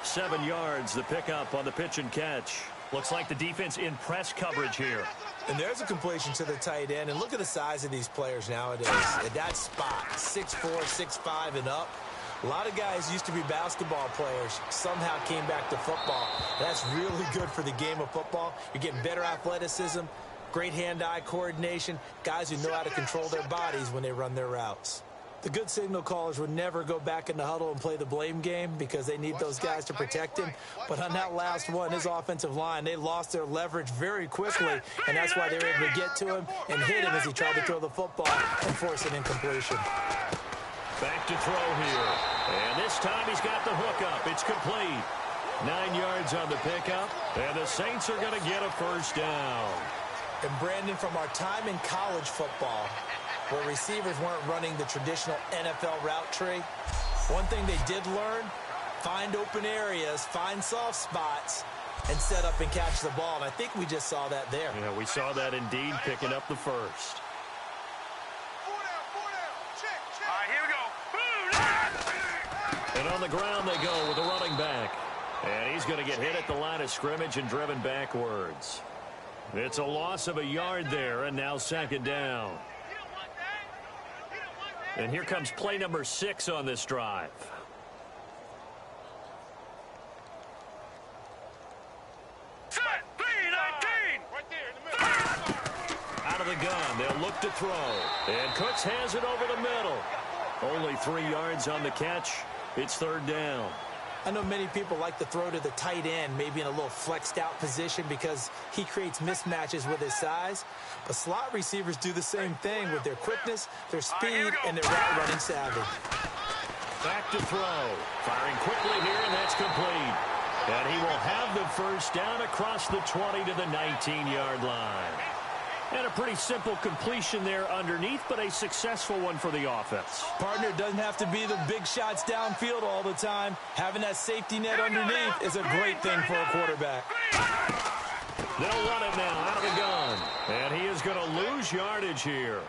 7 yards, the pickup on the pitch and catch. Looks like the defense in press coverage here. And there's a completion to the tight end. And look at the size of these players nowadays. At that spot, 6'4", 6'5", and up. A lot of guys used to be basketball players, somehow came back to football. That's really good for the game of football. You're getting better athleticism, great hand-eye coordination, guys who know how to control their bodies when they run their routes. The good signal callers would never go back in the huddle and play the blame game because they need those guys to protect him. But on that last one, his offensive line, they lost their leverage very quickly, and that's why they were able to get to him and hit him as he tried to throw the football and force an incompletion. Back to throw here. And this time he's got the hook up. It's complete. 9 yards on the pickup. And the Saints are going to get a first down. And Brandon, from our time in college football, where receivers weren't running the traditional NFL route tree, one thing they did learn, find open areas, find soft spots, and set up and catch the ball. And I think we just saw that there. Yeah, we saw that indeed, picking up the first. And on the ground they go with the running back. And he's going to get hit at the line of scrimmage and driven backwards. It's a loss of a yard there, and now second down. And here comes play number 6 on this drive. Out of the gun, they'll look to throw. And Cooks has it over the middle. Only 3 yards on the catch. It's third down. I know many people like to throw to the tight end, maybe in a little flexed out position because he creates mismatches with his size. But slot receivers do the same thing with their quickness, their speed, and their route running savvy. Back to throw. Firing quickly here, and that's complete. And he will have the first down across the 20 to the 19-yard line. And a pretty simple completion there underneath, but a successful one for the offense. Partner, doesn't have to be the big shots downfield all the time. Having that safety net underneath is a great thing for a quarterback. They'll run it now out of the gun. And he is going to lose yardage here.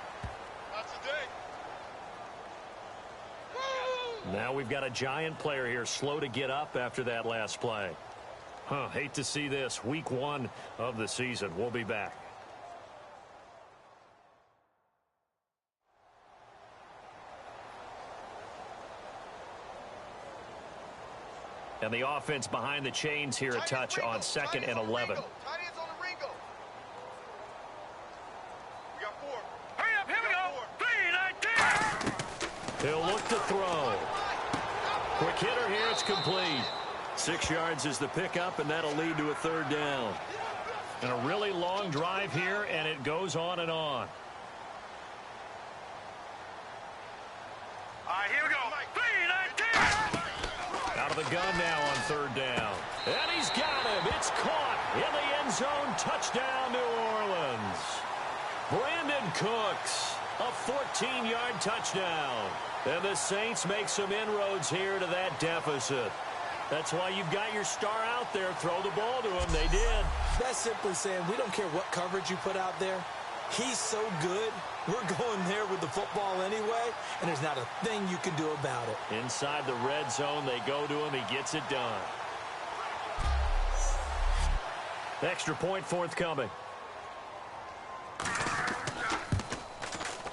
Now we've got a Giant player here slow to get up after that last play. Hate to see this. Week 1 of the season. We'll be back. And the offense behind the chains here, a touch on 2nd and 11. He'll look to throw. Quick hitter here, it's complete. 6 yards is the pickup, and that'll lead to a 3rd down. And a really long drive here, and it goes on and on. All right, here we go. 3, 19. Out of the gun now on 3rd down. And he's got him. It's caught in the end zone. Touchdown, New Orleans. Brandon Cooks, a 14-yard touchdown. And the Saints make some inroads here to that deficit. That's why you've got your star out there. Throw the ball to him. They did. That's simply saying we don't care what coverage you put out there. He's so good. We're going there with the football anyway, and there's not a thing you can do about it. Inside the red zone, they go to him. He gets it done. Extra point forthcoming.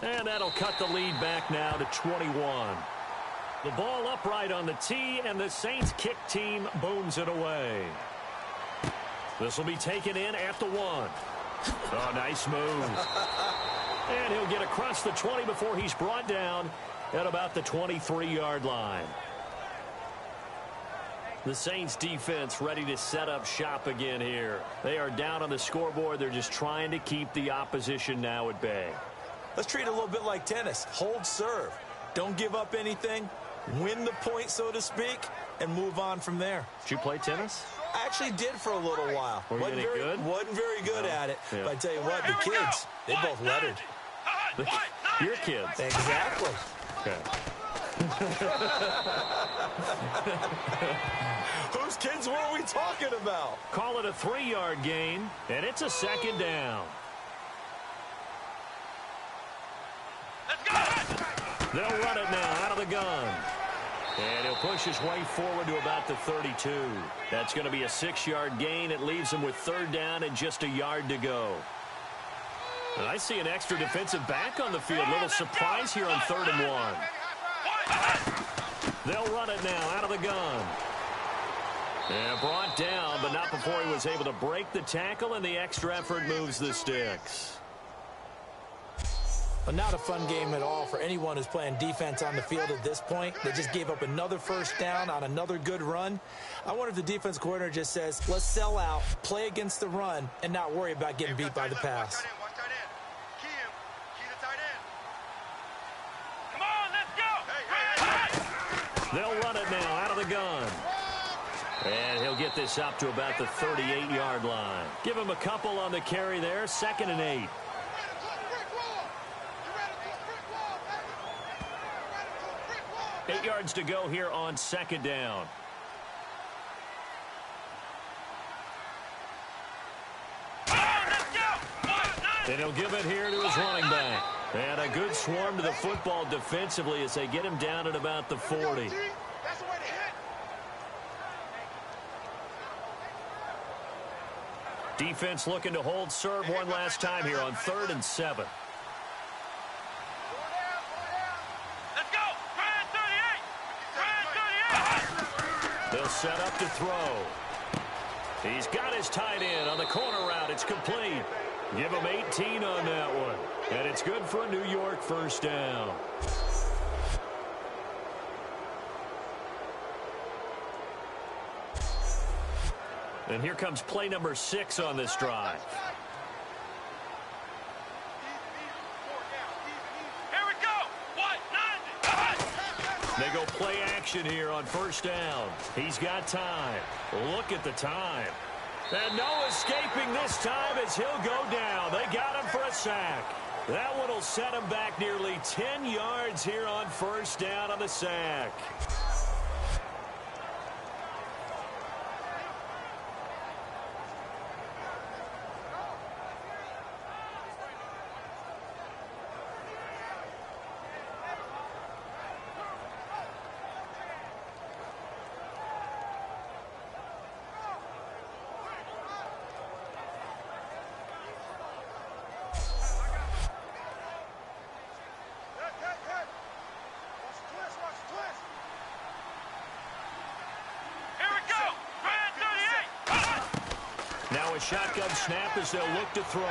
And that'll cut the lead back now to 21. The ball upright on the tee, and the Saints kick team booms it away. This will be taken in at the 1. Oh, nice move. And he'll get across the 20 before he's brought down at about the 23-yard line. The Saints defense ready to set up shop again here. They are down on the scoreboard. They're just trying to keep the opposition now at bay. Let's treat it a little bit like tennis. Hold serve. Don't give up anything. Win the point, so to speak, and move on from there. Did you play tennis? I actually did for a little while. Wasn't very good at it. Yeah. But I tell you what, the kids, they both lettered. Your kids. Exactly. Okay. Whose kids were we talking about? Call it a 3-yard gain, and it's a 2nd down. They'll run it now out of the gun. And he'll push his way forward to about the 32. That's going to be a 6-yard gain. It leaves him with 3rd down and just a yard to go. And I see an extra defensive back on the field. Little surprise here on 3rd and 1. They'll run it now out of the gun. And brought down, but not before he was able to break the tackle, and the extra effort moves the sticks. But not a fun game at all for anyone who's playing defense on the field at this point. They just gave up another 1st down on another good run. I wonder if the defense coordinator just says, let's sell out, play against the run, and not worry about getting beat by the pass. Watch tight end. Key him. Key the tight end. Come on, let's go. Hey. They'll run it now out of the gun. And he'll get this up to about the 38-yard line. Give him a couple on the carry there. 2nd and 8. 8 yards to go here on 2nd down. And he'll give it here to his running back. And a good swarm to the football defensively as they get him down at about the 40. Defense looking to hold serve one last time here on 3rd and 7. They'll set up to throw. He's got his tight end on the corner route. It's complete. Give him 18 on that one. And it's good for a New York 1st down. And here comes play number 6 on this drive. Here we go. They go play action here on 1st down. He's got time. Look at the time. And no escaping this time as he'll go down. They got him for a sack. That one will set him back nearly 10 yards here on first down on the sack. Now a shotgun snap as they'll look to throw.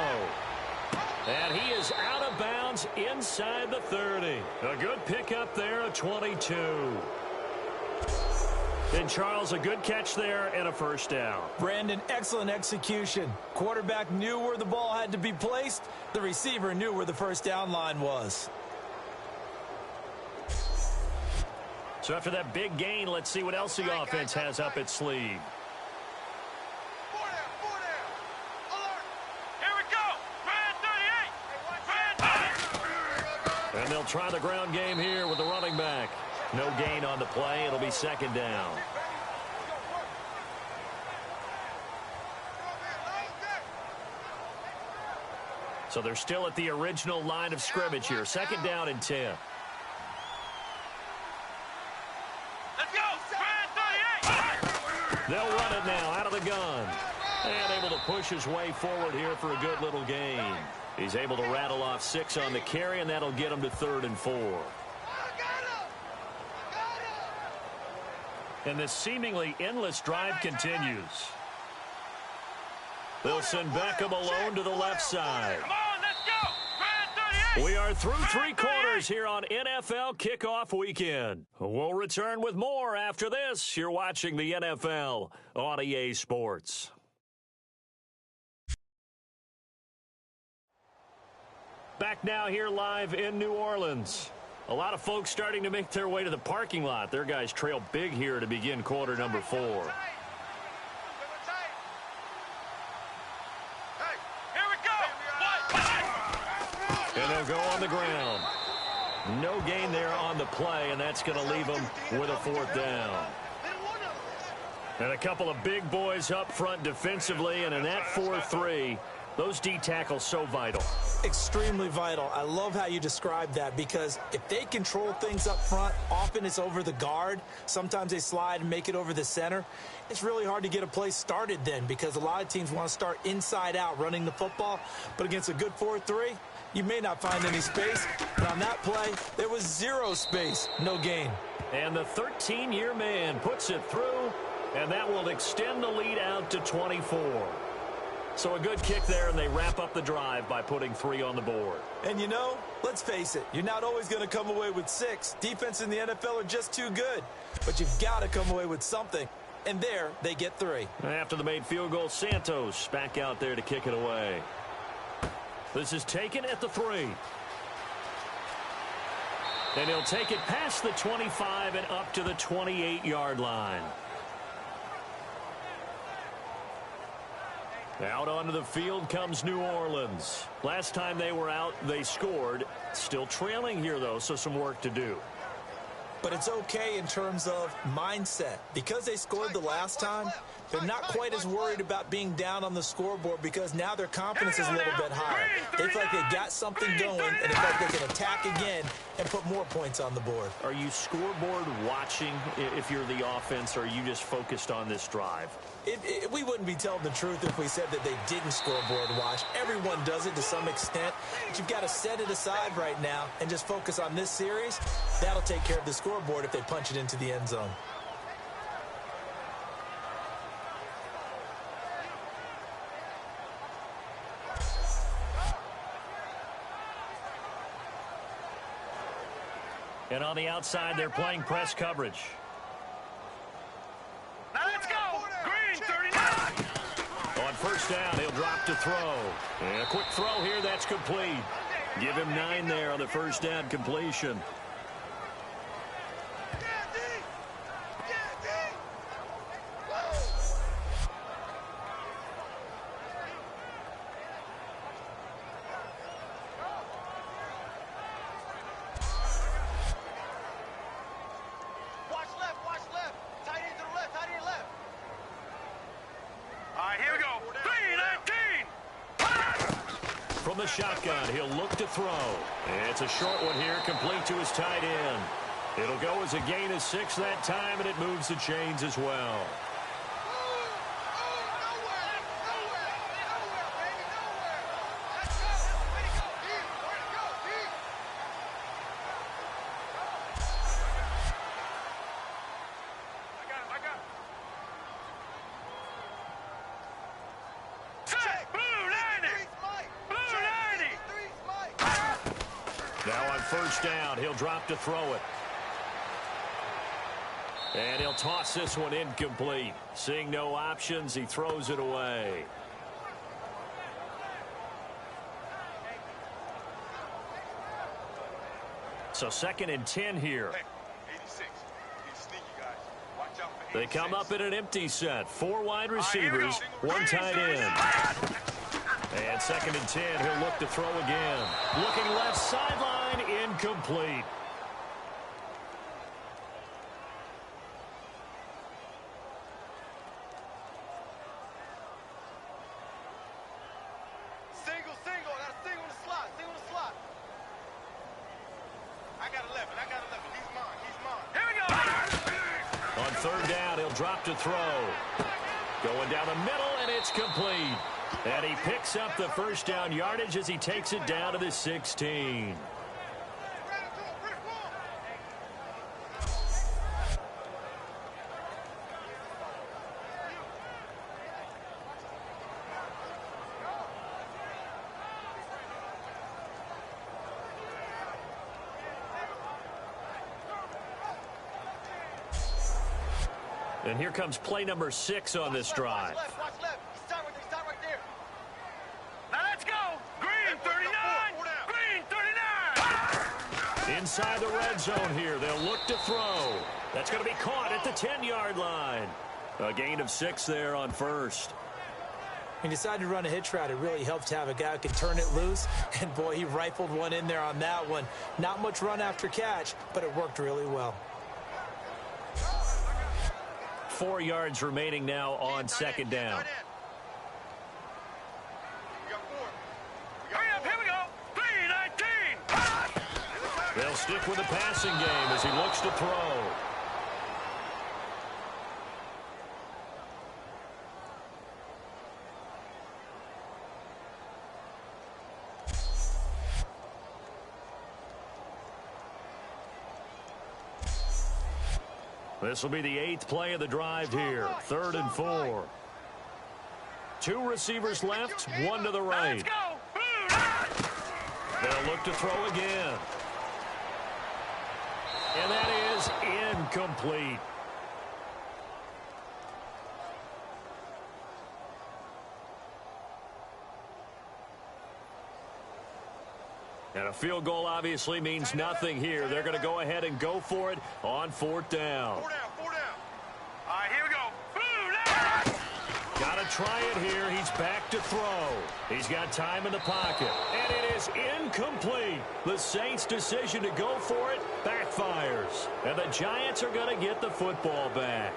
And he is out of bounds inside the 30. A good pickup there, a 22. And Charles, a good catch there and a first down. Brandon, excellent execution. Quarterback knew where the ball had to be placed. The receiver knew where the first down line was. So after that big gain, let's see what else the offense has up its sleeve. And they'll try the ground game here with the running back. No gain on the play. It'll be second down. So they're still at the original line of scrimmage here. Second down and 10. Let's go! They'll run it now out of the gun. And able to push his way forward here for a good little gain. He's able to rattle off 6 on the carry, and that'll get him to 3rd and 4. And this seemingly endless drive continues. They'll send Beckham alone to the left side. Come on, let's go! We are through 3 quarters here on NFL Kickoff Weekend. We'll return with more after this. You're watching the NFL on EA Sports. Back now here live in New Orleans. A lot of folks starting to make their way to the parking lot. Their guys trail big here to begin quarter number 4. Hey, here we go! And they'll go on the ground. No gain there on the play, and that's going to leave them with a 4th down. And a couple of big boys up front defensively, and in that 4-3, those D tackles so vital. Extremely vital. I love how you describe that because if they control things up front, often it's over the guard. Sometimes they slide and make it over the center. It's really hard to get a play started then because a lot of teams want to start inside out running the football. But against a good 4-3, you may not find any space. But on that play, there was 0 space. No gain. And the 13-year man puts it through, and that will extend the lead out to 24. So a good kick there, and they wrap up the drive by putting 3 on the board. And you know, let's face it, you're not always going to come away with 6. Defense in the NFL are just too good. But you've got to come away with something. And there, they get 3. After the made field goal, Santos back out there to kick it away. This is taken at the 3. And he'll take it past the 25 and up to the 28-yard line. Out onto the field comes New Orleans. Last time they were out, they scored. Still trailing here, though, so some work to do. But it's okay in terms of mindset. Because they scored the last time, they're not quite as worried about being down on the scoreboard because now their confidence is a little bit higher. They feel like they got something going, and they feel like they can attack again and put more points on the board. Are you scoreboard watching if you're the offense, or are you just focused on this drive? We wouldn't be telling the truth if we said that they didn't scoreboard watch. Everyone does it to some extent. But you've got to set it aside right now and just focus on this series. That'll take care of the scoreboard if they punch it into the end zone. And on the outside, they're playing press coverage. Now let's go! Green, 39! On first down, he'll drop to throw. And a quick throw here, that's complete. Give him 9 there on the first down completion. from the shotgun. He'll look to throw. It's a short one here, complete to his tight end. It'll go as a gain of 6 that time, and it moves the chains as well. Now on first down, he'll drop to throw it. And he'll toss this one incomplete. Seeing no options, he throws it away. So 2nd and 10 here. Hey, 86. He's sneaky, guys. Watch out for 86. They come up in an empty set. 4 wide receivers, 1 tight end. And 2nd and 10, he'll look to throw again. Looking left sideline, incomplete. Single. I got a single in the slot. I got 11. He's mine. Here we go. On 3rd down, he'll drop to throw. Going down the middle, and it's complete. And he picks up the first down yardage as he takes it down to the 16. And here comes play number 6 on this drive. Watch left. Stop right there. Now let's go. Green 39. Green 39. Inside the red zone here. They'll look to throw. That's going to be caught at the 10-yard line. A gain of 6 there on first. He decided to run a hitch route. It really helps to have a guy who can turn it loose. And, boy, he rifled one in there on that one. Not much run after catch, but it worked really well. 4 yards remaining now on 2nd down. Hurry up, here we go. 3-19. They'll stick with the passing game as he looks to throw. This will be the 8th play of the drive here. 3rd and 4. 2 receivers left, 1 to the right. They'll look to throw again. And that is incomplete. And a field goal obviously means nothing here. They're going to go ahead and go for it on 4th down. 4 down. All right, here we go. Got to try it here. He's back to throw. He's got time in the pocket. And it is incomplete. The Saints' decision to go for it backfires. And the Giants are going to get the football back.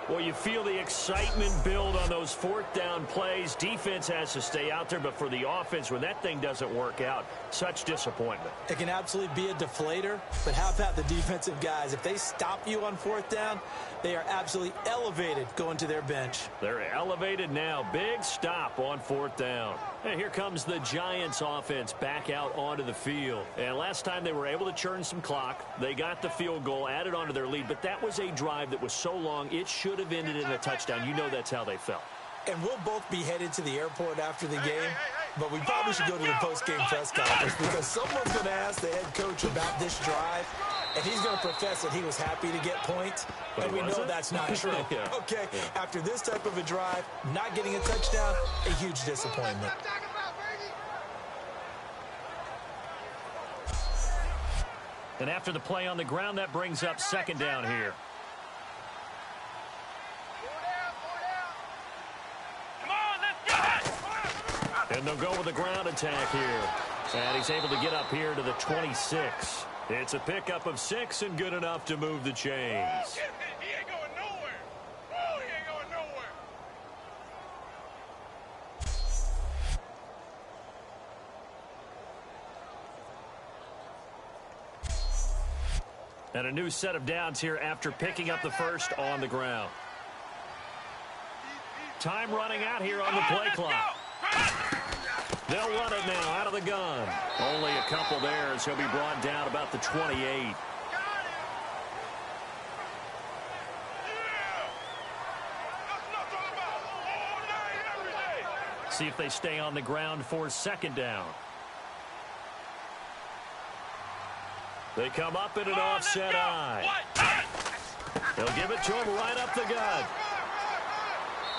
Well, you feel the excitement build on those 4th down plays. Defense has to stay out there, but for the offense, when that thing doesn't work out, such disappointment. It can absolutely be a deflator, but how about the defensive guys? If they stop you on 4th down, they are absolutely elevated going to their bench. They're elevated now. Big stop on 4th down. And here comes the Giants offense back out onto the field. And last time they were able to churn some clock. They got the field goal, added onto their lead, but that was a drive that was so long it should have ended in a touchdown. You know that's how they felt. And we'll both be headed to the airport after the game, but we probably should go to the post-game press conference because someone's going to ask the head coach about this drive, and he's going to profess that he was happy to get points, and we know that's not true. Okay, after this type of a drive, not getting a touchdown, a huge disappointment. And after the play on the ground, that brings up 2nd down here. And they'll go with the ground attack here. And he's able to get up here to the 26. It's a pickup of 6 and good enough to move the chains. He ain't going nowhere. Oh, he ain't going nowhere. And a new set of downs here after picking up the first on the ground. Time running out here on the play clock. They'll run it now out of the gun. Only a couple there as he'll be brought down about the 28. See if they stay on the ground for second down. They come up in an offset eye. They'll give it to him right up the gut.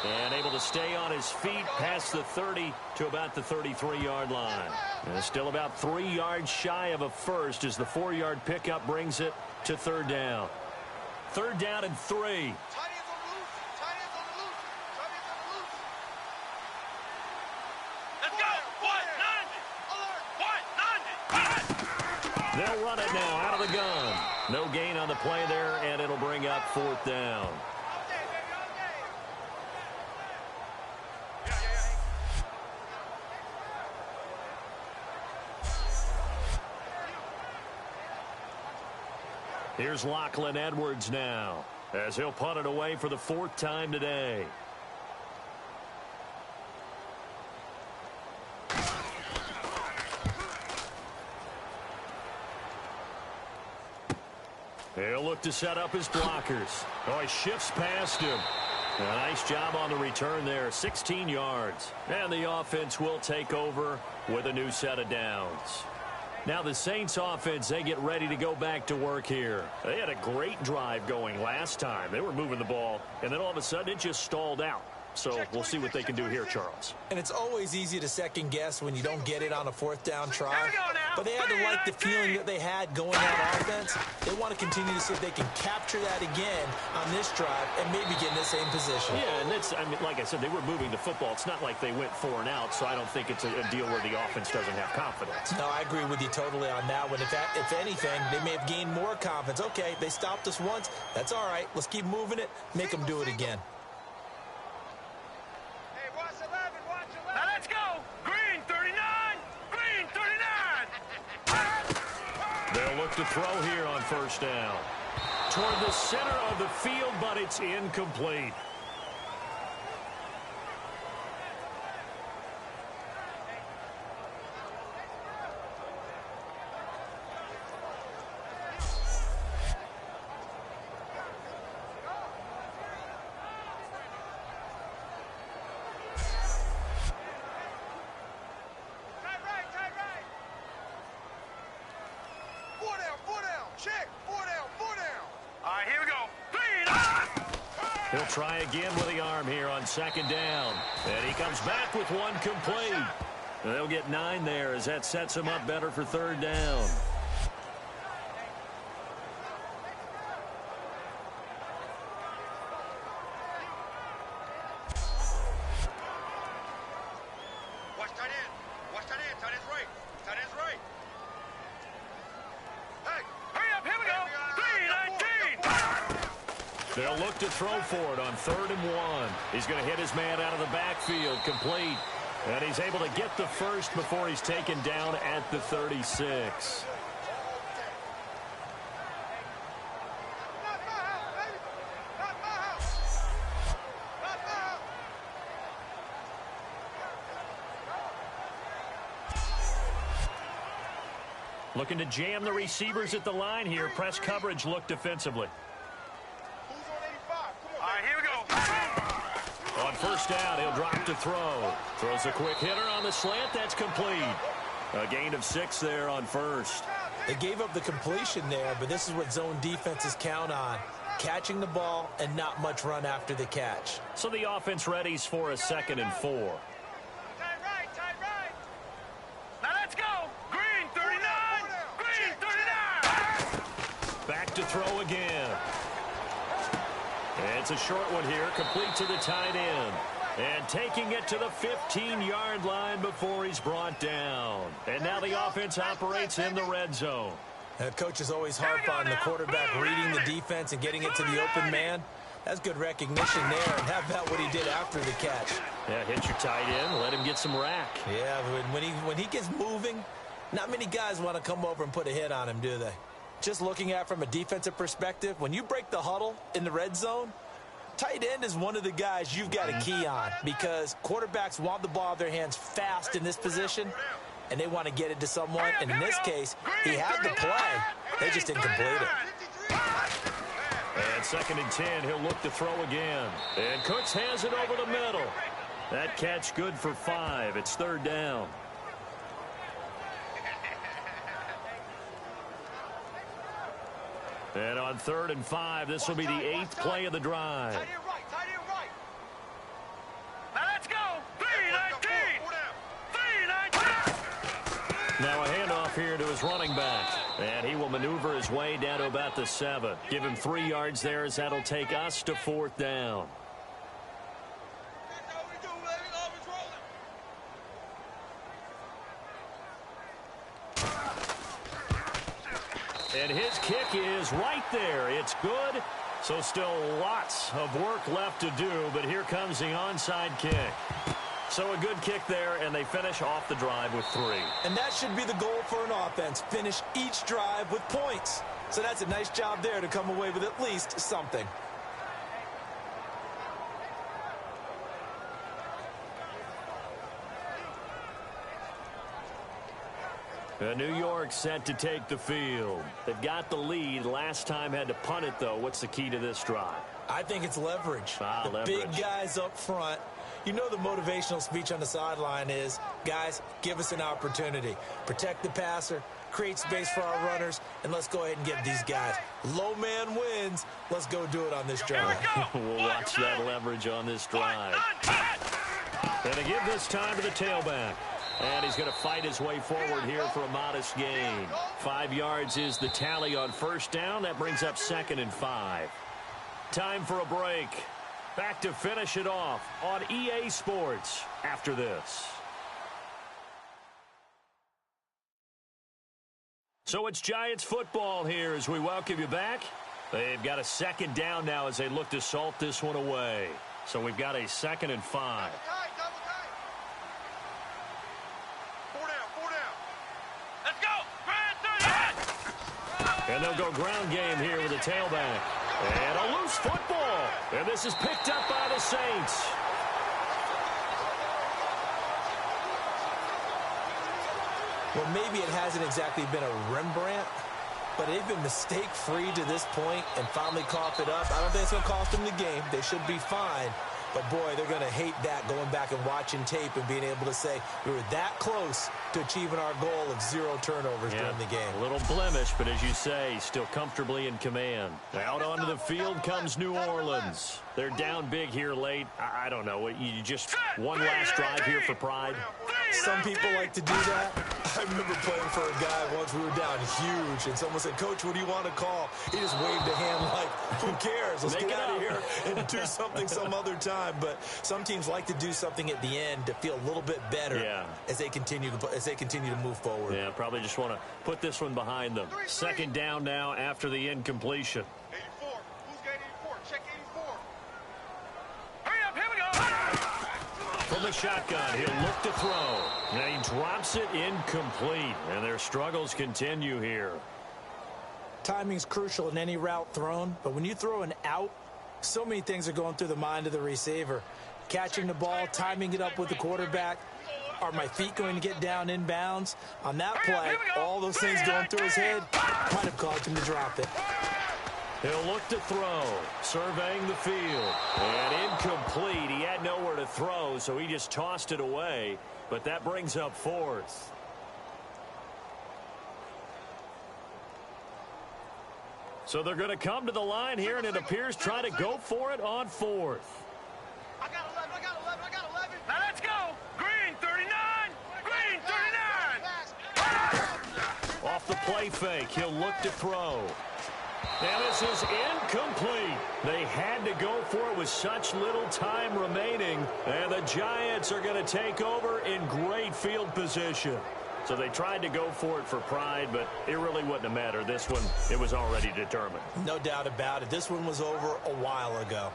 And able to stay on his feet past the 30 to about the 33-yard line. And still about 3 yards shy of a first as the 4-yard pickup brings it to third down. Third down and 3. They'll run it now out of the gun. No gain on the play there, and it'll bring up fourth down. Here's Lachlan Edwards now as he'll punt it away for the 4th time today. He'll look to set up his blockers. Oh, he shifts past him. A nice job on the return there. 16 yards. And the offense will take over with a new set of downs. Now the Saints offense, they get ready to go back to work here. They had a great drive going last time. They were moving the ball, and then all of a sudden it just stalled out. So we'll see what they can do here, Charles. And it's always easy to second guess when you don't get it on a 4th down try. But they had to like the feeling that they had going on offense. They want to continue to see if they can capture that again on this drive and maybe get in the same position. Yeah, and it's, I mean, like I said, they were moving the football. It's not like they went 4 and out, so I don't think it's a deal where the offense doesn't have confidence. No, I agree with you totally on that one. If anything, they may have gained more confidence. Okay, they stopped us once. That's all right. Let's keep moving it. Make them do it again. Now let's go! Green 39! Green 39! They'll look to throw here on first down. Toward the center of the field, but it's incomplete. He'll try again with the arm here on second down. And he comes back with one complete. They'll get 9 there as that sets him up better for third down. Watch tight end. Watch tight end. Tight end's right. Tight end's right. Hey, hurry up. Here we go. 3-19. They'll look to throw for it on 3rd and 1. He's going to hit his man out of the backfield, complete. And he's able to get the first before he's taken down at the 36. Looking to jam the receivers at the line here. Press coverage look defensively. All right, here we go. On first down, he'll drop to throw. Throws a quick hitter on the slant. That's complete. A gain of 6 there on first. They gave up the completion there, but this is what zone defenses count on. Catching the ball and not much run after the catch. So the offense readies for a 2nd and 4. Tight right, tight right. Now let's go. Green 39. Green 39. Back to throw again. It's a short one here, complete to the tight end. And taking it to the 15-yard line before he's brought down. And now the offense operates in the red zone. The coach is always harp on the quarterback reading the defense and getting it to the open man. That's good recognition there. And how about what he did after the catch? Yeah, hit your tight end, let him get some rack. Yeah, when he gets moving, not many guys want to come over and put a hit on him, do they? Just looking at it from a defensive perspective, when you break the huddle in the red zone, tight end is one of the guys you've got to key on because quarterbacks want the ball in their hands fast in this position, and they want to get it to someone. And in this case, he had the play. They just didn't complete it. And 2nd and 10, he'll look to throw again. And Cooks has it over the middle. That catch good for 5. It's 3rd down. And on 3rd and 5, this will be the 8th play of the drive. Tight end right. Now let's go. 3-19. Now a handoff here to his running back. And he will maneuver his way down to about the 7. Give him 3 yards there as that'll take us to 4th down. And his kick is right there. It's good. So still lots of work left to do, but here comes the onside kick. So a good kick there, and they finish off the drive with 3. And that should be the goal for an offense. Finish each drive with points. So that's a nice job there to come away with at least something. New York set to take the field. They've got the lead. Last time had to punt it, though. What's the key to this drive? I think it's leverage. Leverage. Big guys up front. You know the motivational speech on the sideline is, guys, give us an opportunity. Protect the passer, create space for our runners, and let's go ahead and get these guys. Low man wins. Let's go do it on this drive. We'll watch that leverage on this drive. And they give this time to the tailback. And he's going to fight his way forward here for a modest gain. 5 yards is the tally on 1st down. That brings up 2nd and 5. Time for a break. Back to finish it off on EA Sports after this. So it's Giants football here as we welcome you back. They've got a 2nd down now as they look to salt this one away. So we've got a 2nd and 5. And they'll go ground game here with a tailback. And a loose football. And this is picked up by the Saints. Well, maybe it hasn't exactly been a Rembrandt, but they've been mistake-free to this point and finally coughed it up. I don't think it's going to cost them the game. They should be fine. But, boy, they're going to hate that, going back and watching tape and being able to say we were that close to achieving our goal of 0 turnovers during the game. A little blemish, but as you say, still comfortably in command. Out onto the field comes New Orleans. They're down big here late. I don't know. You just one last drive here for pride. Some people like to do that. I remember playing for a guy once. We were down huge, and someone said, "Coach, what do you want to call?" He just waved a hand like, who cares? Let's get out of here and do something some other time. But some teams like to do something at the end to feel a little bit better as they continue to move forward. Yeah, probably just want to put this one behind them. 2nd down now after the incompletion. 84. Who's got 84? Check 84. Hurry up, here we go. From the shotgun, he'll look to throw. And he drops it incomplete. And their struggles continue here. Timing's crucial in any route thrown, but when you throw an out, so many things are going through the mind of the receiver. Catching the ball, timing it up with the quarterback. Are my feet going to get down in bounds? On that play, all those things going through his head might have caused him to drop it. He'll look to throw, surveying the field. And incomplete. He had nowhere to throw, so he just tossed it away. But that brings up 4th. So they're going to come to the line here, and it appears try to go for it on 4th. I got 11. Now let's go. Green 39. Green 39. Off the play fake, he'll look to throw. And this is incomplete. They had to go for it with such little time remaining. And the Giants are going to take over in great field position. So they tried to go for it for pride, but it really wouldn't have mattered. This one, it was already determined. No doubt about it. This one was over a while ago.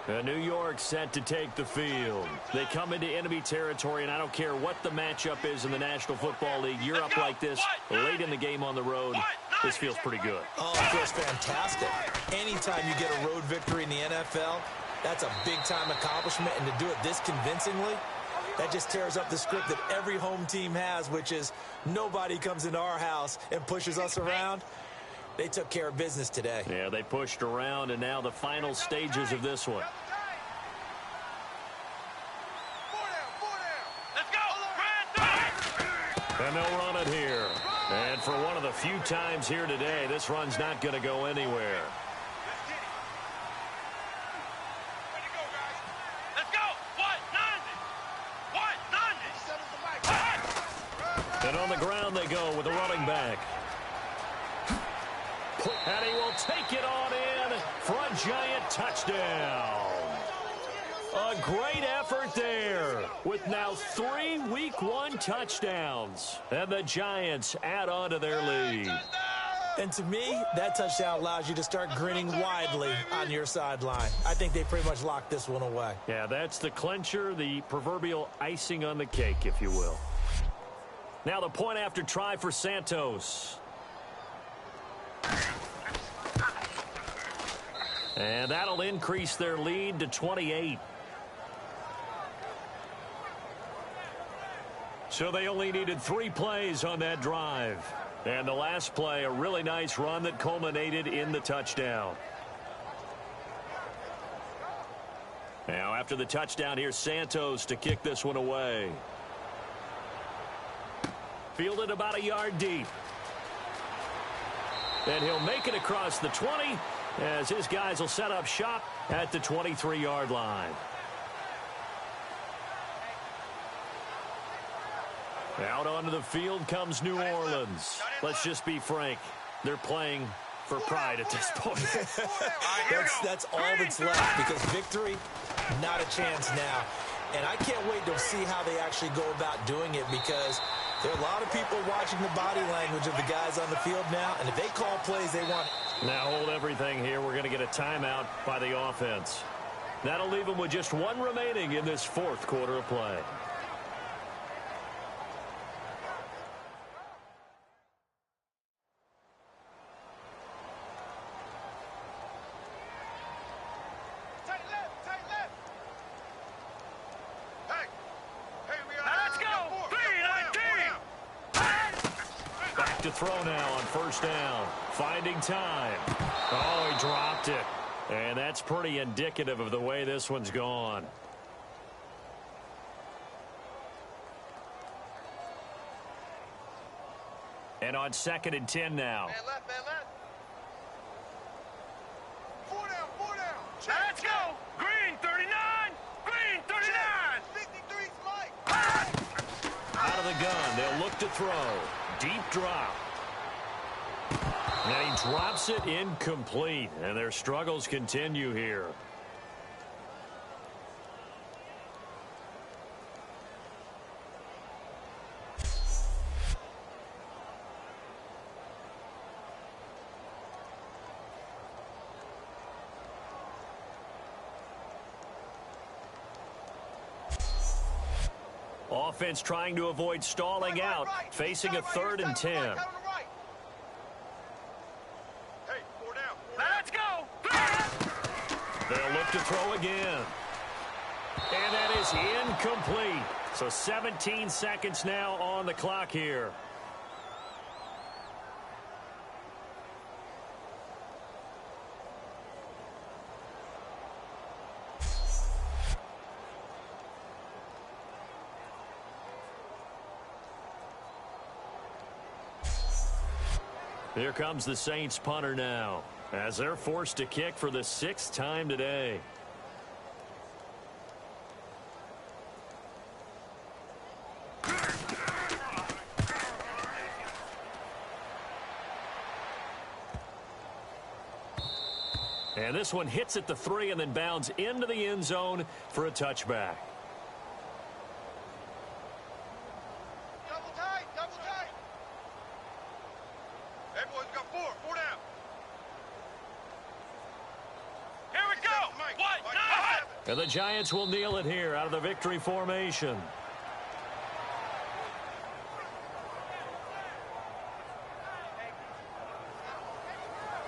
New York set to take the field. They come into enemy territory, and I don't care what the matchup is in the National Football League. You're up like this late in the game on the road. This feels pretty good. Oh, it feels fantastic. Anytime you get a road victory in the NFL, that's a big-time accomplishment, and to do it this convincingly, that just tears up the script that every home team has, which is nobody comes into our house and pushes us around. They took care of business today. Yeah, they pushed around, and now the final stages of this one. Let's go! And they'll run it here. And for one of the few times here today, this run's not going to go anywhere. Let's go! What? 90! And on the ground they go with the running back. And he will take it on in for a Giant touchdown. A great effort there with now 3 Week 1 touchdowns. And the Giants add on to their lead. And to me, that touchdown allows you to start grinning widely on your sideline. I think they pretty much locked this one away. Yeah, that's the clincher, the proverbial icing on the cake, if you will. Now the point after try for Santos. And that'll increase their lead to 28. So they only needed 3 plays on that drive. And the last play, a really nice run that culminated in the touchdown. Now after the touchdown, here's Santos to kick this one away. Fielded about a yard deep. And he'll make it across the 20 as his guys will set up shop at the 23-yard line. Out onto the field comes New Orleans. Let's just be frank. They're playing for pride at this point. That's all that's left, because victory, not a chance now. And I can't wait to see how they actually go about doing it, because there are a lot of people watching the body language of the guys on the field now, and if they call plays, they want it. Now hold everything here. We're going to get a timeout by the offense. That'll leave them with just 1 remaining in this 4th quarter of play. To throw now on 1st down. Finding time. Oh, he dropped it. And that's pretty indicative of the way this one's gone. And on 2nd and 10 now. Man left, man left. 4 down. Let's go. Green, 39. Green, 39. 53, Mike. Out of the gun. They'll look to throw. Deep drop. And he drops it incomplete. And their struggles continue here. Offense trying to avoid stalling out, facing a 3rd and 10. Hey, 4 down. Let's go. They'll look to throw again. And that is incomplete. So 17 seconds now on the clock here. Here comes the Saints punter now, as they're forced to kick for the 6th time today. And this one hits at the 3 and then bounds into the end zone for a touchback. Double tight. Hey, boys, we got 4 down. Here we go. What? And the Giants will kneel it here out of the victory formation.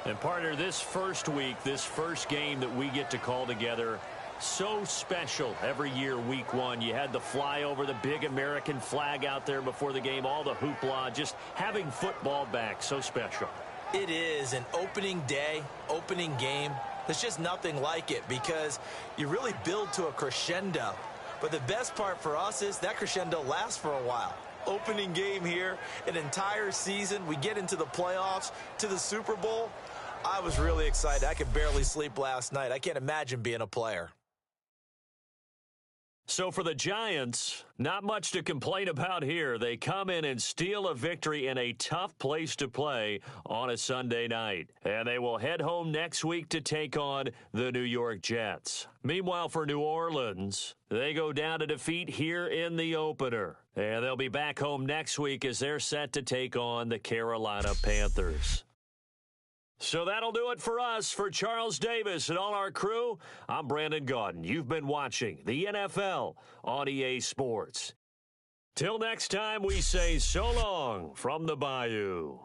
And partner, this first week, this first game that we get to call together, so special every year, week one. You had the flyover, the big American flag out there before the game, all the hoopla, just having football back, so special. It is an opening day, opening game. There's just nothing like it because you really build to a crescendo. But the best part for us is that crescendo lasts for a while. Opening game here, an entire season. We get into the playoffs, to the Super Bowl. I was really excited. I could barely sleep last night. I can't imagine being a player. So for the Giants, not much to complain about here. They come in and steal a victory in a tough place to play on a Sunday night. And they will head home next week to take on the New York Jets. Meanwhile, for New Orleans, they go down to defeat here in the opener. And they'll be back home next week as they're set to take on the Carolina Panthers. So that'll do it for us. For Charles Davis and all our crew, I'm Brandon Gaudin. You've been watching the NFL on EA Sports. Till next time, we say so long from the Bayou.